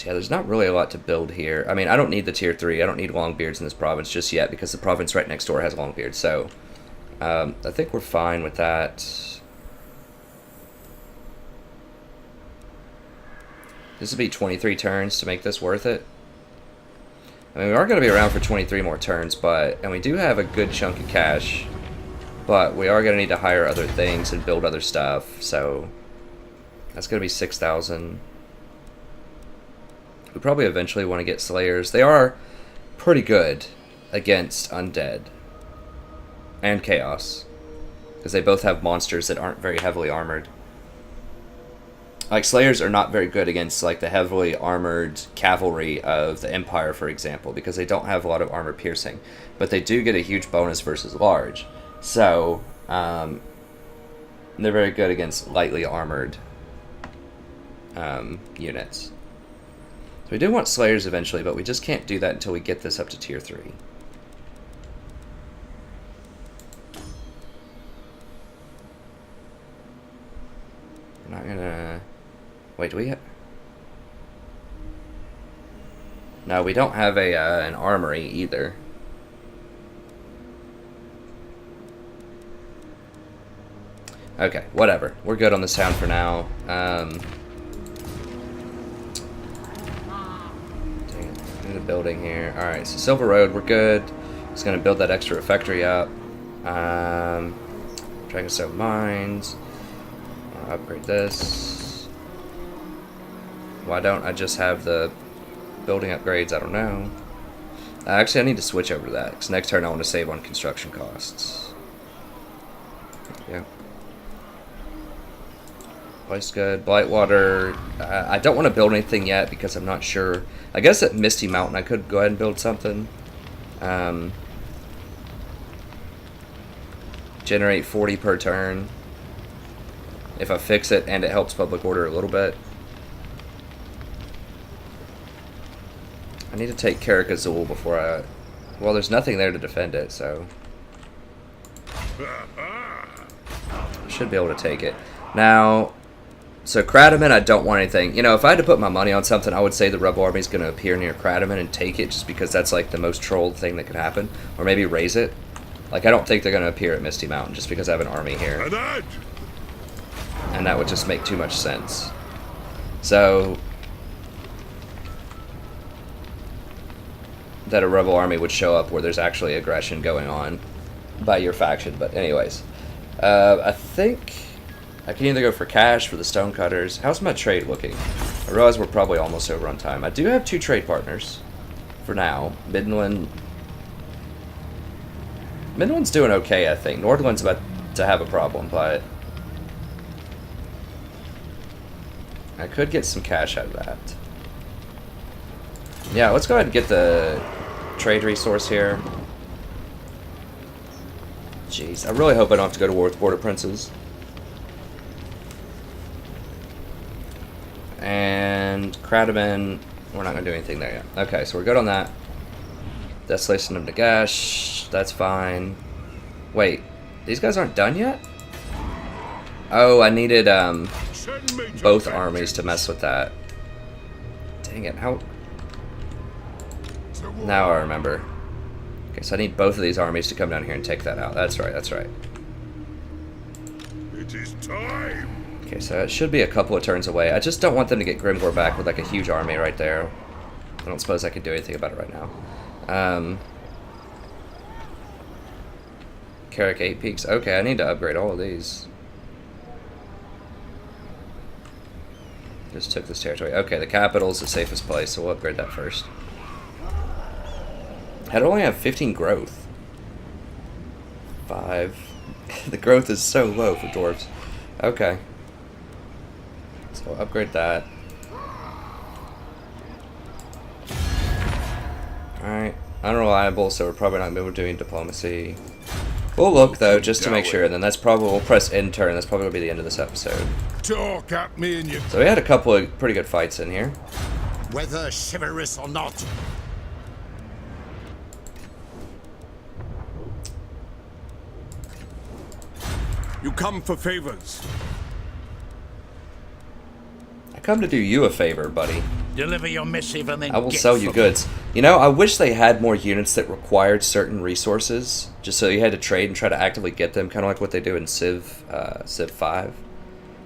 yeah, there's not really a lot to build here. I mean, I don't need the tier 3. I don't need Longbeards in this province just yet, because the province right next door has Longbeards. So I think we're fine with that. This would be 23 turns to make this worth it. I mean, we are going to be around for 23 more turns, and we do have a good chunk of cash, but we are going to need to hire other things and build other stuff, so that's going to be 6,000. We probably eventually want to get Slayers. They are pretty good against Undead and Chaos, because they both have monsters that aren't very heavily armored. Like, Slayers are not very good against, like, the heavily armored cavalry of the Empire, for example, because they don't have a lot of armor piercing. But they do get a huge bonus versus large. So, they're very good against lightly armored units. So we do want Slayers eventually, but we just can't do that until we get this up to tier 3. We're not gonna... Wait, do we have... No, we don't have an armory either. Okay, whatever. We're good on this town for now. Dang it. In the building here. Alright, so Silver Road, we're good. Just gonna build that extra refectory up. Dragon Stone Mines. I'll upgrade this. Why don't I just have the building upgrades? I don't know. Actually, I need to switch over to that, because next turn I want to save on construction costs. Yeah. Place good. Blightwater. I don't want to build anything yet because I'm not sure. I guess at Misty Mountain I could go ahead and build something. Generate 40 per turn. If I fix it and it helps public order a little bit. I need to take Karakazul before I... Well, there's nothing there to defend it, so... I should be able to take it. Now... So Krataman, I don't want anything. You know, if I had to put my money on something, I would say the Rebel Army is going to appear near Krataman and take it, just because that's like the most trolled thing that could happen. Or maybe raise it. Like, I don't think they're going to appear at Misty Mountain, just because I have an army here. And that would just make too much sense. So... that a Rebel Army would show up where there's actually aggression going on by your faction. But anyways. I think... I can either go for cash for the stonecutters. How's my trade looking? I realize we're probably almost over on time. I do have 2 trade partners for now. Midland's doing okay, I think. Nordland's about to have a problem, but I could get some cash out of that. Yeah, let's go ahead and get the trade resource here. Jeez, I really hope I don't have to go to war with Border Princes. And Krataman, we're not going to do anything there yet. Okay, so we're good on that. Desolation of Nagash, that's fine. Wait, these guys aren't done yet? Oh, I needed both armies to mess with that. Dang it, how... Now I remember. Okay, so I need both of these armies to come down here and take that out. That's right, that's right. It is time. Okay, so it should be a couple of turns away. I just don't want them to get Grimgor back with like a huge army right there. I don't suppose I could do anything about it right now. Carrick 8 Peaks. Okay, I need to upgrade all of these. Just took this territory. Okay, the capital's the safest place, so we'll upgrade that first. I'd only have 15 growth. 5. The growth is so low for dwarves. Okay. So upgrade that. Alright. Unreliable, so we're probably not going to be able to do any diplomacy. We'll look, though, just to make sure, and then that's probably, we'll press end turn, that's probably going to be the end of this episode. Talk at me and you... So we had a couple of pretty good fights in here. Whether chivalrous or not. You come for favors. I come to do you a favor, buddy. Deliver your missive and then I will sell you goods. You know, I wish they had more units that required certain resources, just so you had to trade and try to actively get them, kind of like what they do in Civ 5.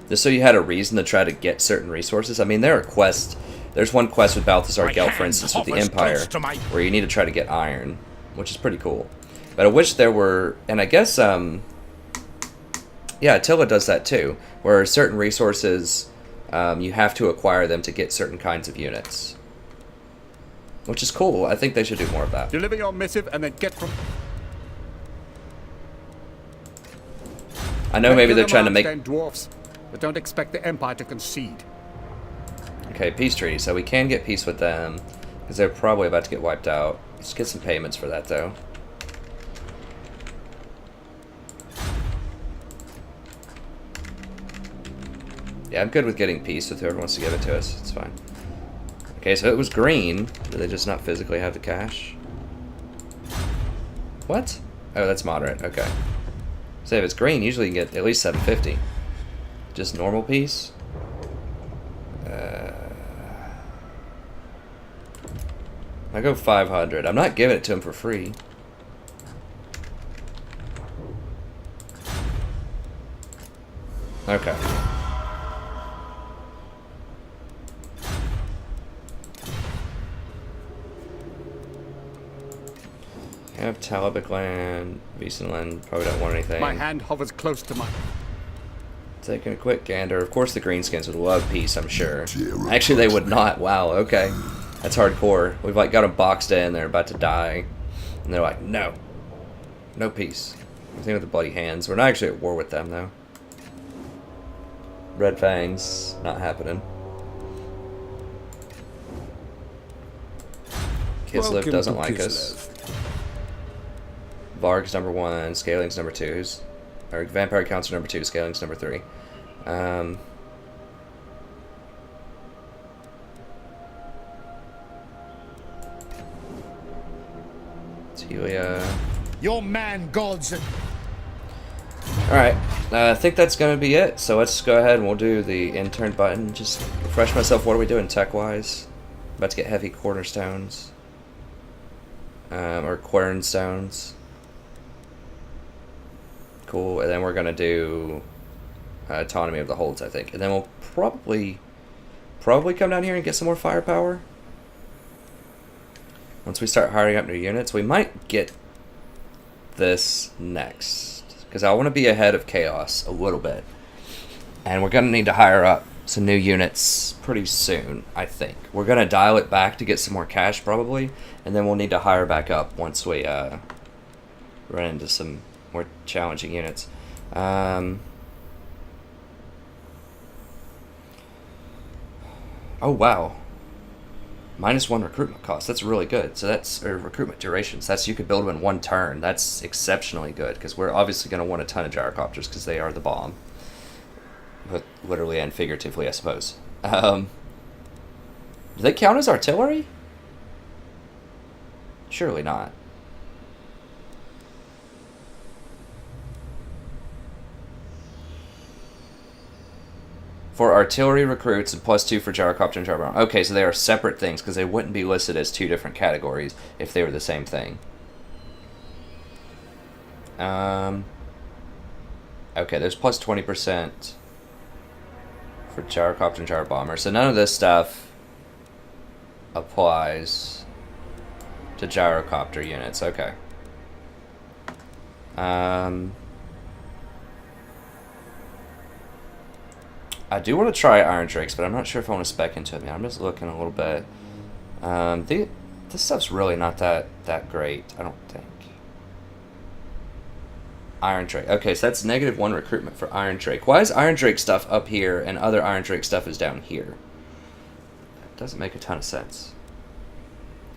Just so you had a reason to try to get certain resources. I mean, there are quests. There's one quest with Balthasar Gelt, for instance, with the Empire, where you need to try to get iron, which is pretty cool. But I wish there were, and I guess, yeah, Attila does that too, where certain resources, you have to acquire them to get certain kinds of units. which is cool. I think they should do more of that. Deliver your missive and then get from... I know maybe they're trying to make... Dwarfs, but don't expect the Empire to concede. Okay, peace treaty. So we can get peace with them, because they're probably about to get wiped out. Let's get some payments for that, though. Yeah, I'm good with getting peace with whoever wants to give it to us. It's fine. Okay, so it was green. Do they just not physically have the cash? What? Oh, that's moderate. Okay. So if it's green, usually you can get at least 750. Just normal peace? I go 500. I'm not giving it to him for free. Okay. I have Talabic land, Beeson land, probably don't want anything. My hand hovers close to my... Taking a quick gander. Of course the Greenskins would love peace, I'm sure. Actually, they would not. Wow, okay. That's hardcore. We've like got them boxed in, they're about to die. And they're like, no. No peace. Same with the bloody hands. We're not actually at war with them, though. Red Fangs, not happening. Kislev doesn't like us. Varg's number 1, Scaling's number 2. Or Vampire Council number 2, Scaling's number 3. Telia. Your man gods and... Alright, I think that's going to be it. So let's go ahead and we'll do the intern button. Just refresh myself. What are we doing tech-wise? About to get heavy cornerstones. Or quernstones. Cool, and then we're going to do autonomy of the holds, I think. And then we'll probably come down here and get some more firepower. Once we start hiring up new units, we might get this next. Because I want to be ahead of Chaos a little bit. And we're going to need to hire up some new units pretty soon, I think. We're going to dial it back to get some more cash, probably. And then we'll need to hire back up once we run into some more challenging units. Oh, wow. -1 recruitment cost. That's really good. So that's recruitment durations. That's you could build them in 1 turn. That's exceptionally good because we're obviously going to want a ton of gyrocopters because they are the bomb. But literally and figuratively, I suppose. Do they count as artillery? Surely not. For artillery recruits and +2 for gyrocopter and gyrobomber. Okay, so they are separate things because they wouldn't be listed as 2 different categories if they were the same thing. Okay, there's +20% for gyrocopter and gyrobomber. So none of this stuff applies to gyrocopter units. Okay. I do want to try Iron Drakes, but I'm not sure if I want to spec into it. I'm just looking a little bit. This stuff's really not that great, I don't think. Iron Drake. Okay, so that's -1 recruitment for Iron Drake. Why is Iron Drake stuff up here and other Iron Drake stuff is down here? That doesn't make a ton of sense.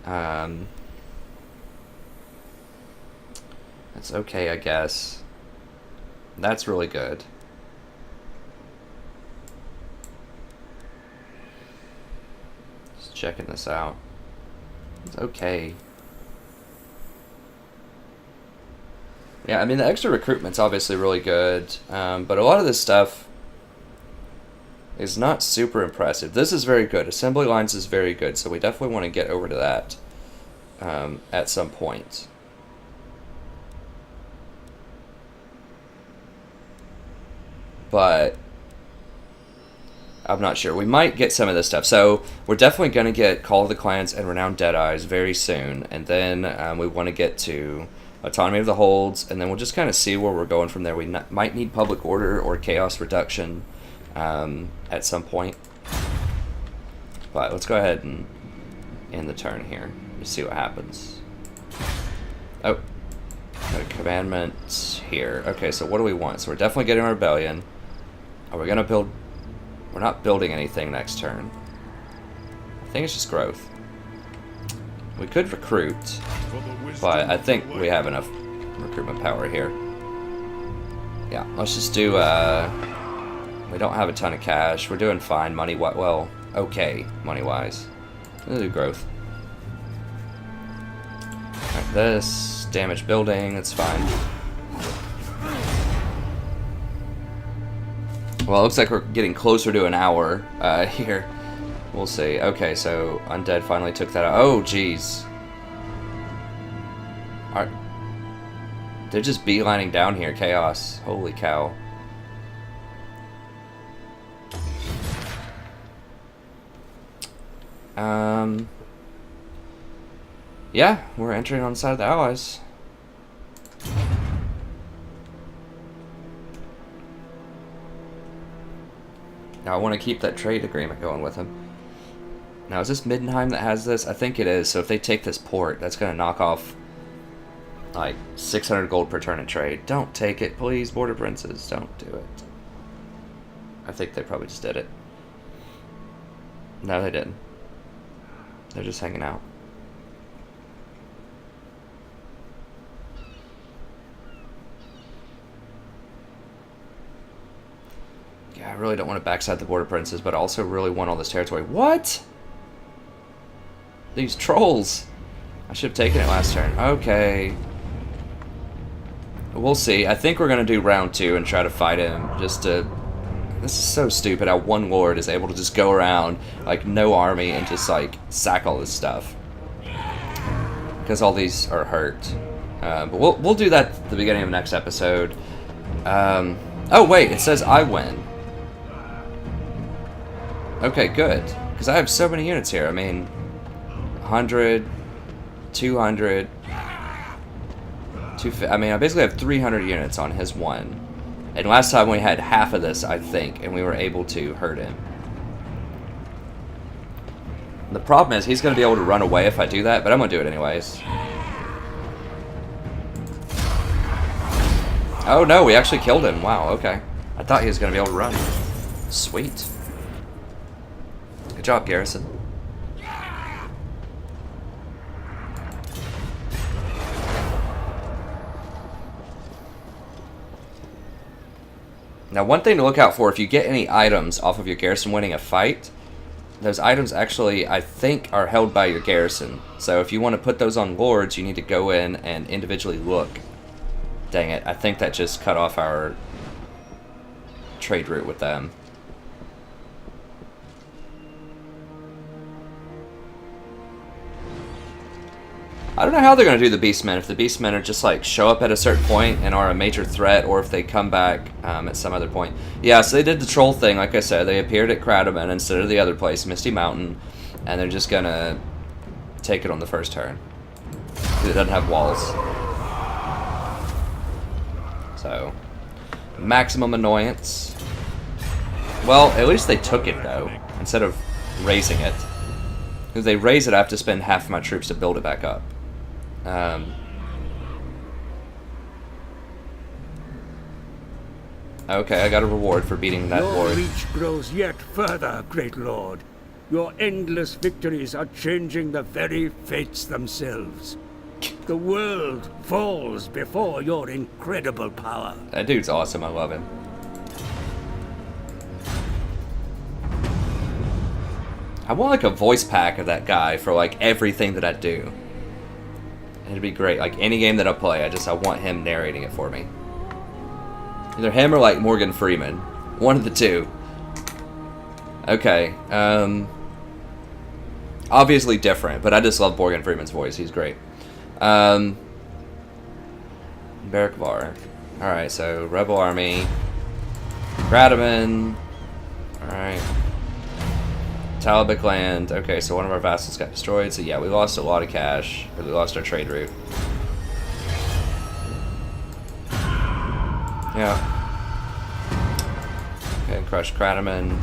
That's okay, I guess. That's really good. Checking this out. It's okay. Yeah, I mean, the extra recruitment's obviously really good, but a lot of this stuff is not super impressive. This is very good. Assembly lines is very good, so we definitely want to get over to that at some point. But I'm not sure. We might get some of this stuff. So we're definitely going to get Call of the Clans and Renowned Deadeyes very soon. And then we want to get to Autonomy of the Holds. And then we'll just kind of see where we're going from there. We might need Public Order or Chaos Reduction at some point. But let's go ahead and in the turn here. Let's see what happens. Oh, got a commandment here. Okay, so what do we want? So we're definitely getting a rebellion. Are we gonna build? We're not building anything next turn. I think it's just growth. We could recruit, but I think we have enough recruitment power here. Yeah, let's just do, we don't have a ton of cash. We're doing fine money, well, okay, money-wise. We'll do growth. Alright, this, damaged building, it's fine. Well, it looks like we're getting closer to an hour, here. We'll see. Okay, so Undead finally took that out. Oh, jeez. They're just beelining down here. Chaos. Holy cow. Yeah, we're entering on the side of the Allies. Now I want to keep that trade agreement going with him. Now, is this Middenheim that has this? I think it is. So if they take this port, that's going to knock off like 600 gold per turn in trade. Don't take it, please, Border Princes. Don't do it. I think they probably just did it. No, they didn't. They're just hanging out. Yeah, I really don't want to backside the Border Princes, but I also really want all this territory. What? These trolls. I should have taken it last turn. Okay. We'll see. I think we're going to do round 2 and try to fight him just to... This is so stupid how one lord is able to just go around, like, no army and just, like, sack all this stuff. Because all these are hurt. But we'll do that at the beginning of the next episode. Oh, wait. It says I win. Okay, good. Because I have so many units here. I mean... 100, 200, 250. I mean, I basically have 300 units on his one. And last time we had half of this, I think, and we were able to hurt him. The problem is he's going to be able to run away if I do that, but I'm going to do it anyways. Oh no, we actually killed him. Wow, okay. I thought he was going to be able to run. Sweet. Good job, Garrison. Now, one thing to look out for, if you get any items off of your garrison winning a fight, those items actually, I think, are held by your garrison. So if you want to put those on lords, you need to go in and individually look. Dang it, I think that just cut off our trade route with them. I don't know how they're going to do the Beastmen, if the Beastmen are just like show up at a certain point and are a major threat, or if they come back at some other point. Yeah, so they did the troll thing, like I said. They appeared at Cradoman instead of the other place, Misty Mountain, and they're just going to take it on the first turn. Because it doesn't have walls. So, maximum annoyance. Well, at least they took it, though, instead of raising it. Because they raise it, I have to spend half of my troops to build it back up. Okay, I got a reward for beating that lord. Your reach grows yet further, great lord. Your endless victories are changing the very fates themselves. The world falls before your incredible power. That dude's awesome, I love him. I want like a voice pack of that guy for like everything that I do. It'd be great. Like any game that I play, I want him narrating it for me. Either him or like Morgan Freeman. One of the two. Okay. Obviously different, but I just love Morgan Freeman's voice. He's great. Berkvar. Alright, so Rebel Army. Gradaman. Alright. Talabek land. Okay, so one of our vassals got destroyed. So yeah, we lost a lot of cash. Or we lost our trade route. Yeah. Okay, crush Cradaman.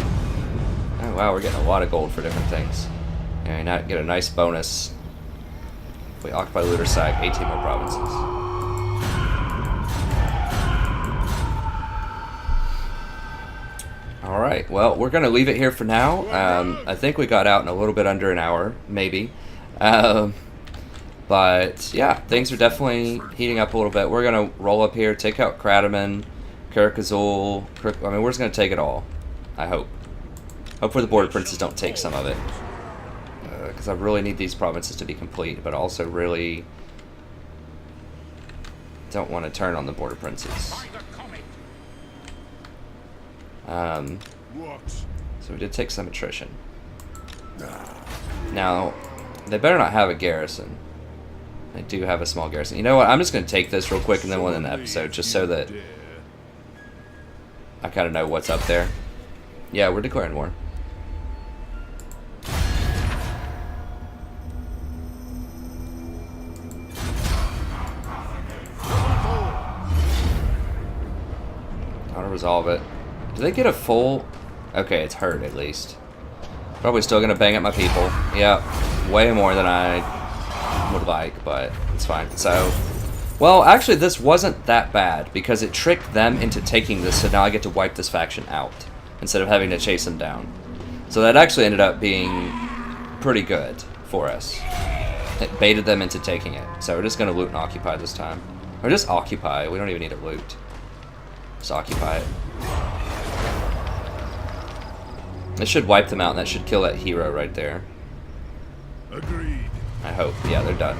Oh wow, we're getting a lot of gold for different things. And now get a nice bonus. If we occupy Looter Sack, 18 more provinces. Alright, well, we're going to leave it here for now. I think we got out in a little bit under an hour, maybe. But, yeah, things are definitely heating up a little bit. We're going to roll up here, take out Krataman, Karakazul. I mean, we're just going to take it all, I hope. Hopefully the Border Princes don't take some of it. Because I really need these provinces to be complete, but also really don't want to turn on the Border Princes. So we did take some attrition. Now, they better not have a garrison. They do have a small garrison. You know what? I'm just going to take this real quick and then we'll end the episode, just so that I kind of know what's up there. Yeah, we're declaring war. I want to resolve it. Do they get a full... Okay, it's hurt at least. Probably still going to bang at my people. Yeah, way more than I would like, but it's fine. So, well, actually this wasn't that bad because it tricked them into taking this, so now I get to wipe this faction out instead of having to chase them down. So that actually ended up being pretty good for us. It baited them into taking it. So we're just going to loot and occupy this time. Or just occupy. We don't even need to loot. Just occupy it. It should wipe them out, and that should kill that hero right there. Agreed. I hope. Yeah, they're done.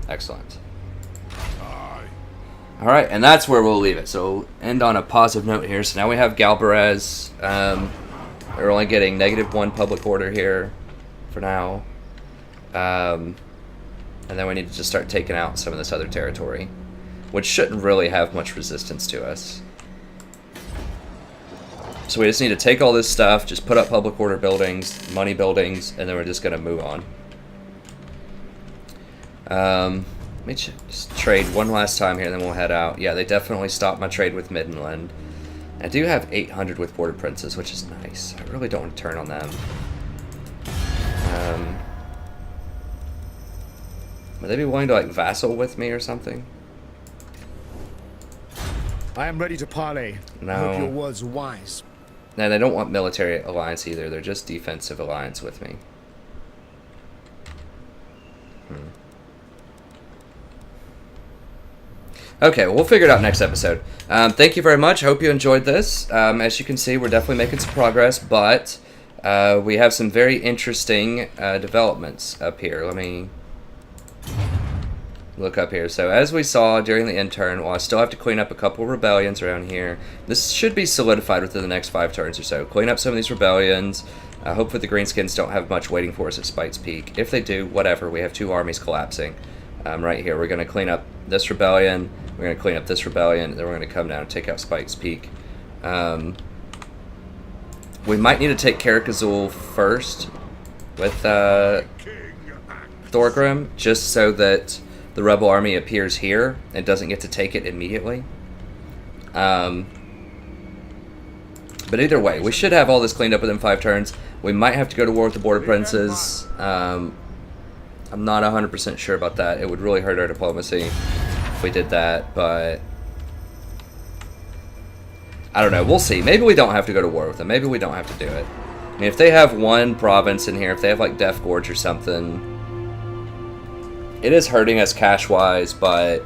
Excellent. Aye. Alright, and that's where we'll leave it. So we'll end on a positive note here. So now we have Galbarez. We're only getting -1 public order here for now. And then we need to just start taking out some of this other territory, which shouldn't really have much resistance to us. So we just need to take all this stuff, just put up public order buildings, money buildings, and then we're just going to move on. Let me just trade one last time here, and then we'll head out. Yeah, they definitely stopped my trade with Middenland. I do have 800 with Border Princes, which is nice. I really don't want to turn on them. Would they be willing to, like, vassal with me or something? I am ready to parley. No. I hope your words are wise. No, they don't want military alliance either. They're just defensive alliance with me. Okay, well, we'll figure it out next episode. Thank you very much. I hope you enjoyed this. As you can see, we're definitely making some progress, but we have some very interesting developments up here. Let me look up here. So as we saw during the intern, well, I still have to clean up a couple rebellions around here. This should be solidified within the next 5 turns or so. Clean up some of these rebellions. Hopefully the Greenskins don't have much waiting for us at Spite's Peak. If they do, whatever. We have 2 armies collapsing. Right here, we're going to clean up this rebellion. We're going to clean up this rebellion. Then we're going to come down and take out Spite's Peak. We might need to take Karakazul first with Thorgrim, just so that the rebel army appears here and doesn't get to take it immediately. But either way, we should have all this cleaned up within 5 turns. We might have to go to war with the Border Princes. I'm not 100% sure about that. It would really hurt our diplomacy if we did that, but I don't know. We'll see. Maybe we don't have to go to war with them. Maybe we don't have to do it. I mean, if they have one province in here, if they have like Death Gorge or something, it is hurting us cash-wise, but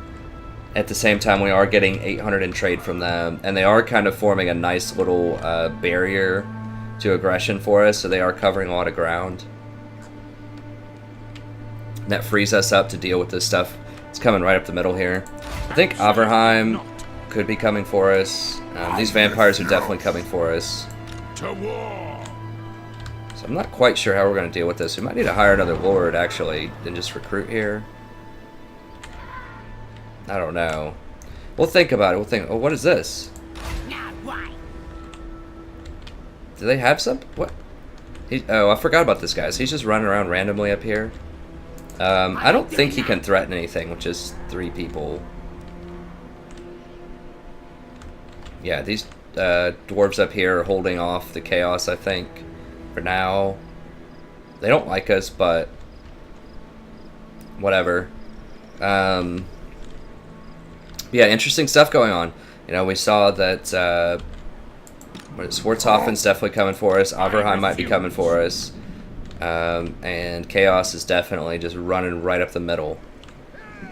at the same time, we are getting 800 in trade from them, and they are kind of forming a nice little barrier to aggression for us, so they are covering a lot of ground. And that frees us up to deal with this stuff. It's coming right up the middle here. I think Averheim could be coming for us. These vampires are definitely coming for us. To war. So I'm not quite sure how we're going to deal with this. We might need to hire another lord, actually, than just recruit here. I don't know. We'll think about it. We'll think, oh, what is this? Do they have some? What? Oh, I forgot about this guy. He's just running around randomly up here. I don't think he can threaten anything with just 3 people. Yeah, these dwarves up here are holding off the chaos, I think, for now. They don't like us, but whatever. Yeah, interesting stuff going on. You know, we saw that Schwarzhofen's definitely coming for us. Averheim might be coming for us. And Chaos is definitely just running right up the middle.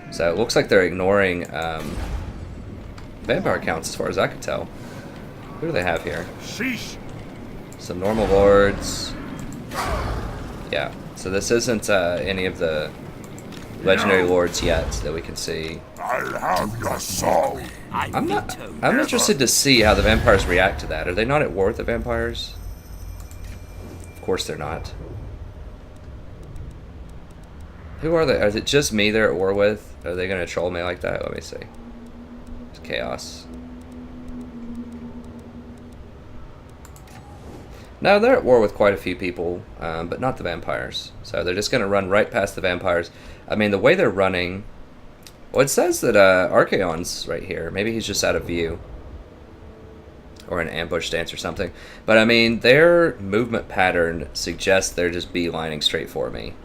So it looks like they're ignoring vampire counts as far as I can tell. Who do they have here? Sheesh. Some normal lords. Yeah, so this isn't any of the legendary lords yet that we can see. I'll have your soul. I'm interested to see how the vampires react to that. Are they not at war with the vampires? Of course they're not. Who are they? Is it just me they're at war with? Are they going to troll me like that? Let me see. It's Chaos. No, they're at war with quite a few people, but not the vampires. So they're just going to run right past the vampires. I mean, the way they're running... Well, it says that Archaon's right here. Maybe he's just out of view. Or an ambush stance or something. But, I mean, their movement pattern suggests they're just beelining straight for me.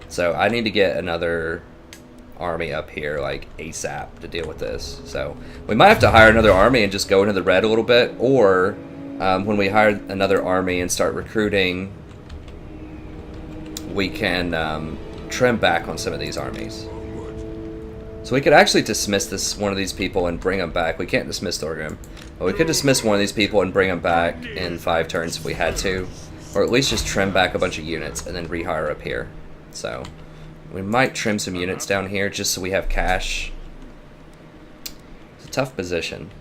So I need to get another army up here, like, ASAP to deal with this. So we might have to hire another army and just go into the red a little bit, or... when we hire another army and start recruiting, we can trim back on some of these armies. So we could actually dismiss one of these people and bring them back. We can't dismiss Thorgrim, but we could dismiss one of these people and bring them back in 5 turns if we had to, or at least just trim back a bunch of units and then rehire up here. So we might trim some units down here just so we have cash. It's a tough position.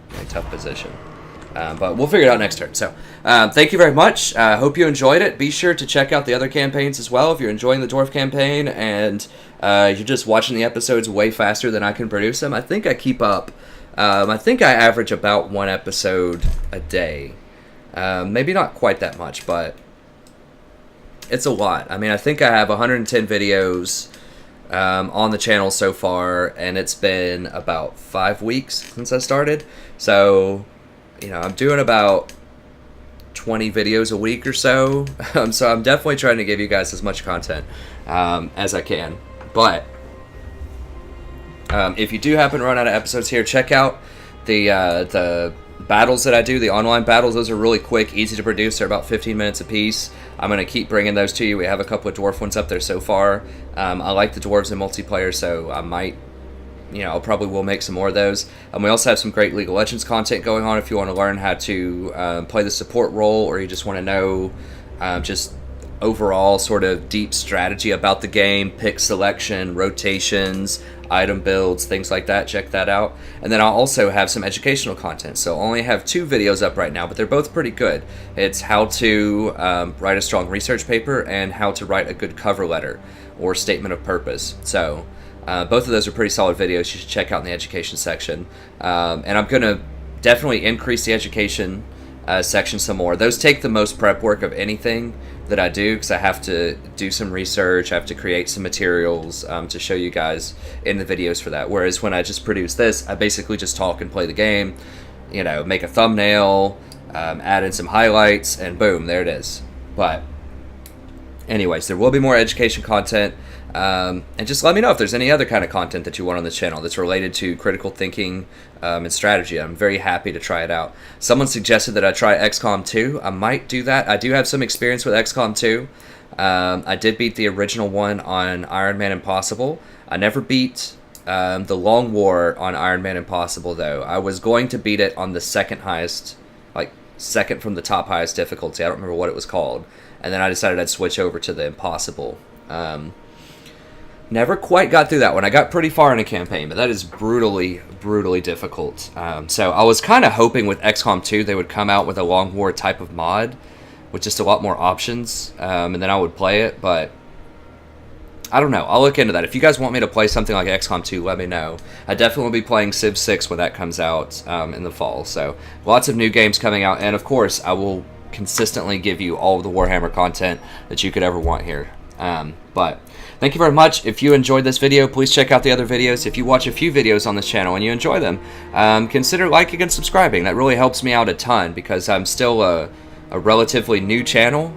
Very tough position. But we'll figure it out next turn. So, thank you very much. Hope you enjoyed it. Be sure to check out the other campaigns as well if you're enjoying the Dwarf campaign and you're just watching the episodes way faster than I can produce them. I think I keep up. I think I average about 1 episode a day. Maybe not quite that much, but it's a lot. I mean, I think I have 110 videos on the channel so far, and it's been about 5 weeks since I started. So... you know, I'm doing about 20 videos a week or so, so I'm definitely trying to give you guys as much content as I can. But if you do happen to run out of episodes here, check out the battles that I do, the online battles. Those are really quick, easy to produce. They're about 15 minutes a piece. I'm going to keep bringing those to you. We have a couple of dwarf ones up there so far. I like the dwarves in multiplayer, so I might... you know, I'll probably will make some more of those. We also have some great League of Legends content going on if you want to learn how to play the support role, or you just want to know just overall sort of deep strategy about the game, pick selection, rotations, item builds, things like that. Check that out. And then I'll also have some educational content. So I only have 2 videos up right now, but they're both pretty good. It's how to write a strong research paper and how to write a good cover letter or statement of purpose. So... both of those are pretty solid videos. You should check out in the education section. And I'm going to definitely increase the education section some more. Those take the most prep work of anything that I do, because I have to do some research. I have to create some materials to show you guys in the videos for that. Whereas when I just produce this, I basically just talk and play the game, you know, make a thumbnail, add in some highlights, and boom, there it is. But anyways, there will be more education content. And just let me know if there's any other kind of content that you want on this channel that's related to critical thinking and strategy. I'm very happy to try it out. Someone suggested that I try XCOM 2. I might do that. I do have some experience with XCOM 2. I did beat the original one on Iron Man Impossible. I never beat the Long War on Iron Man Impossible, though. I was going to beat it on the second highest, like second from the top highest difficulty. I don't remember what it was called. And then I decided I'd switch over to the Impossible. Never quite got through that one. I got pretty far in a campaign, but that is brutally, brutally difficult. So I was kind of hoping with XCOM 2 they would come out with a Long War type of mod with just a lot more options, and then I would play it, but I don't know. I'll look into that. If you guys want me to play something like XCOM 2, let me know. I definitely will be playing Civ 6 when that comes out in the fall. So lots of new games coming out, and of course I will consistently give you all of the Warhammer content that you could ever want here. But thank you very much. If you enjoyed this video, please check out the other videos. If you watch a few videos on this channel and you enjoy them, consider liking and subscribing. That really helps me out a ton, because I'm still a a relatively new channel,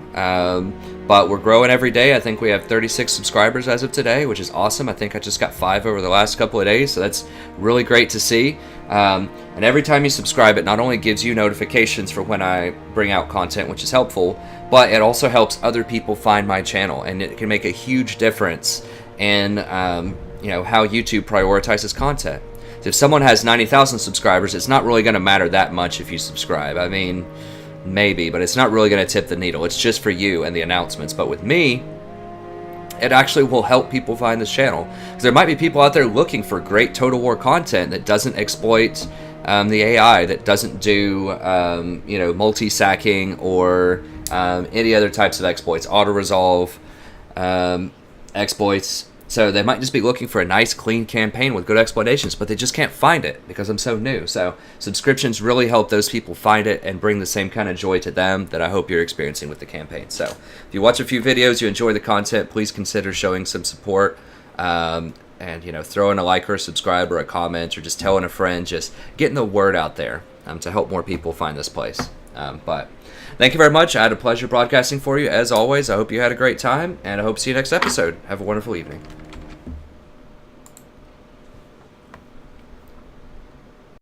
but we're growing every day. I think we have 36 subscribers as of today, which is awesome. I think I just got 5 over the last couple of days, so that's really great to see. And every time you subscribe, it not only gives you notifications for when I bring out content, which is helpful, but it also helps other people find my channel, and it can make a huge difference in how YouTube prioritizes content. So if someone has 90,000 subscribers, it's not really going to matter that much if you subscribe. I mean, maybe, but it's not really going to tip the needle. It's just for you and the announcements. But with me, it actually will help people find this channel, because there might be people out there looking for great Total War content that doesn't exploit the AI, that doesn't do multi-sacking or any other types of exploits, auto-resolve exploits. So they might just be looking for a nice, clean campaign with good explanations, but they just can't find it because I'm so new. So subscriptions really help those people find it and bring the same kind of joy to them that I hope you're experiencing with the campaign. So if you watch a few videos, you enjoy the content, please consider showing some support. And throw in a like or a subscribe or a comment, or just telling a friend, just getting the word out there to help more people find this place. But thank you very much. I had a pleasure broadcasting for you as always. I hope you had a great time, and I hope to see you next episode. Have a wonderful evening.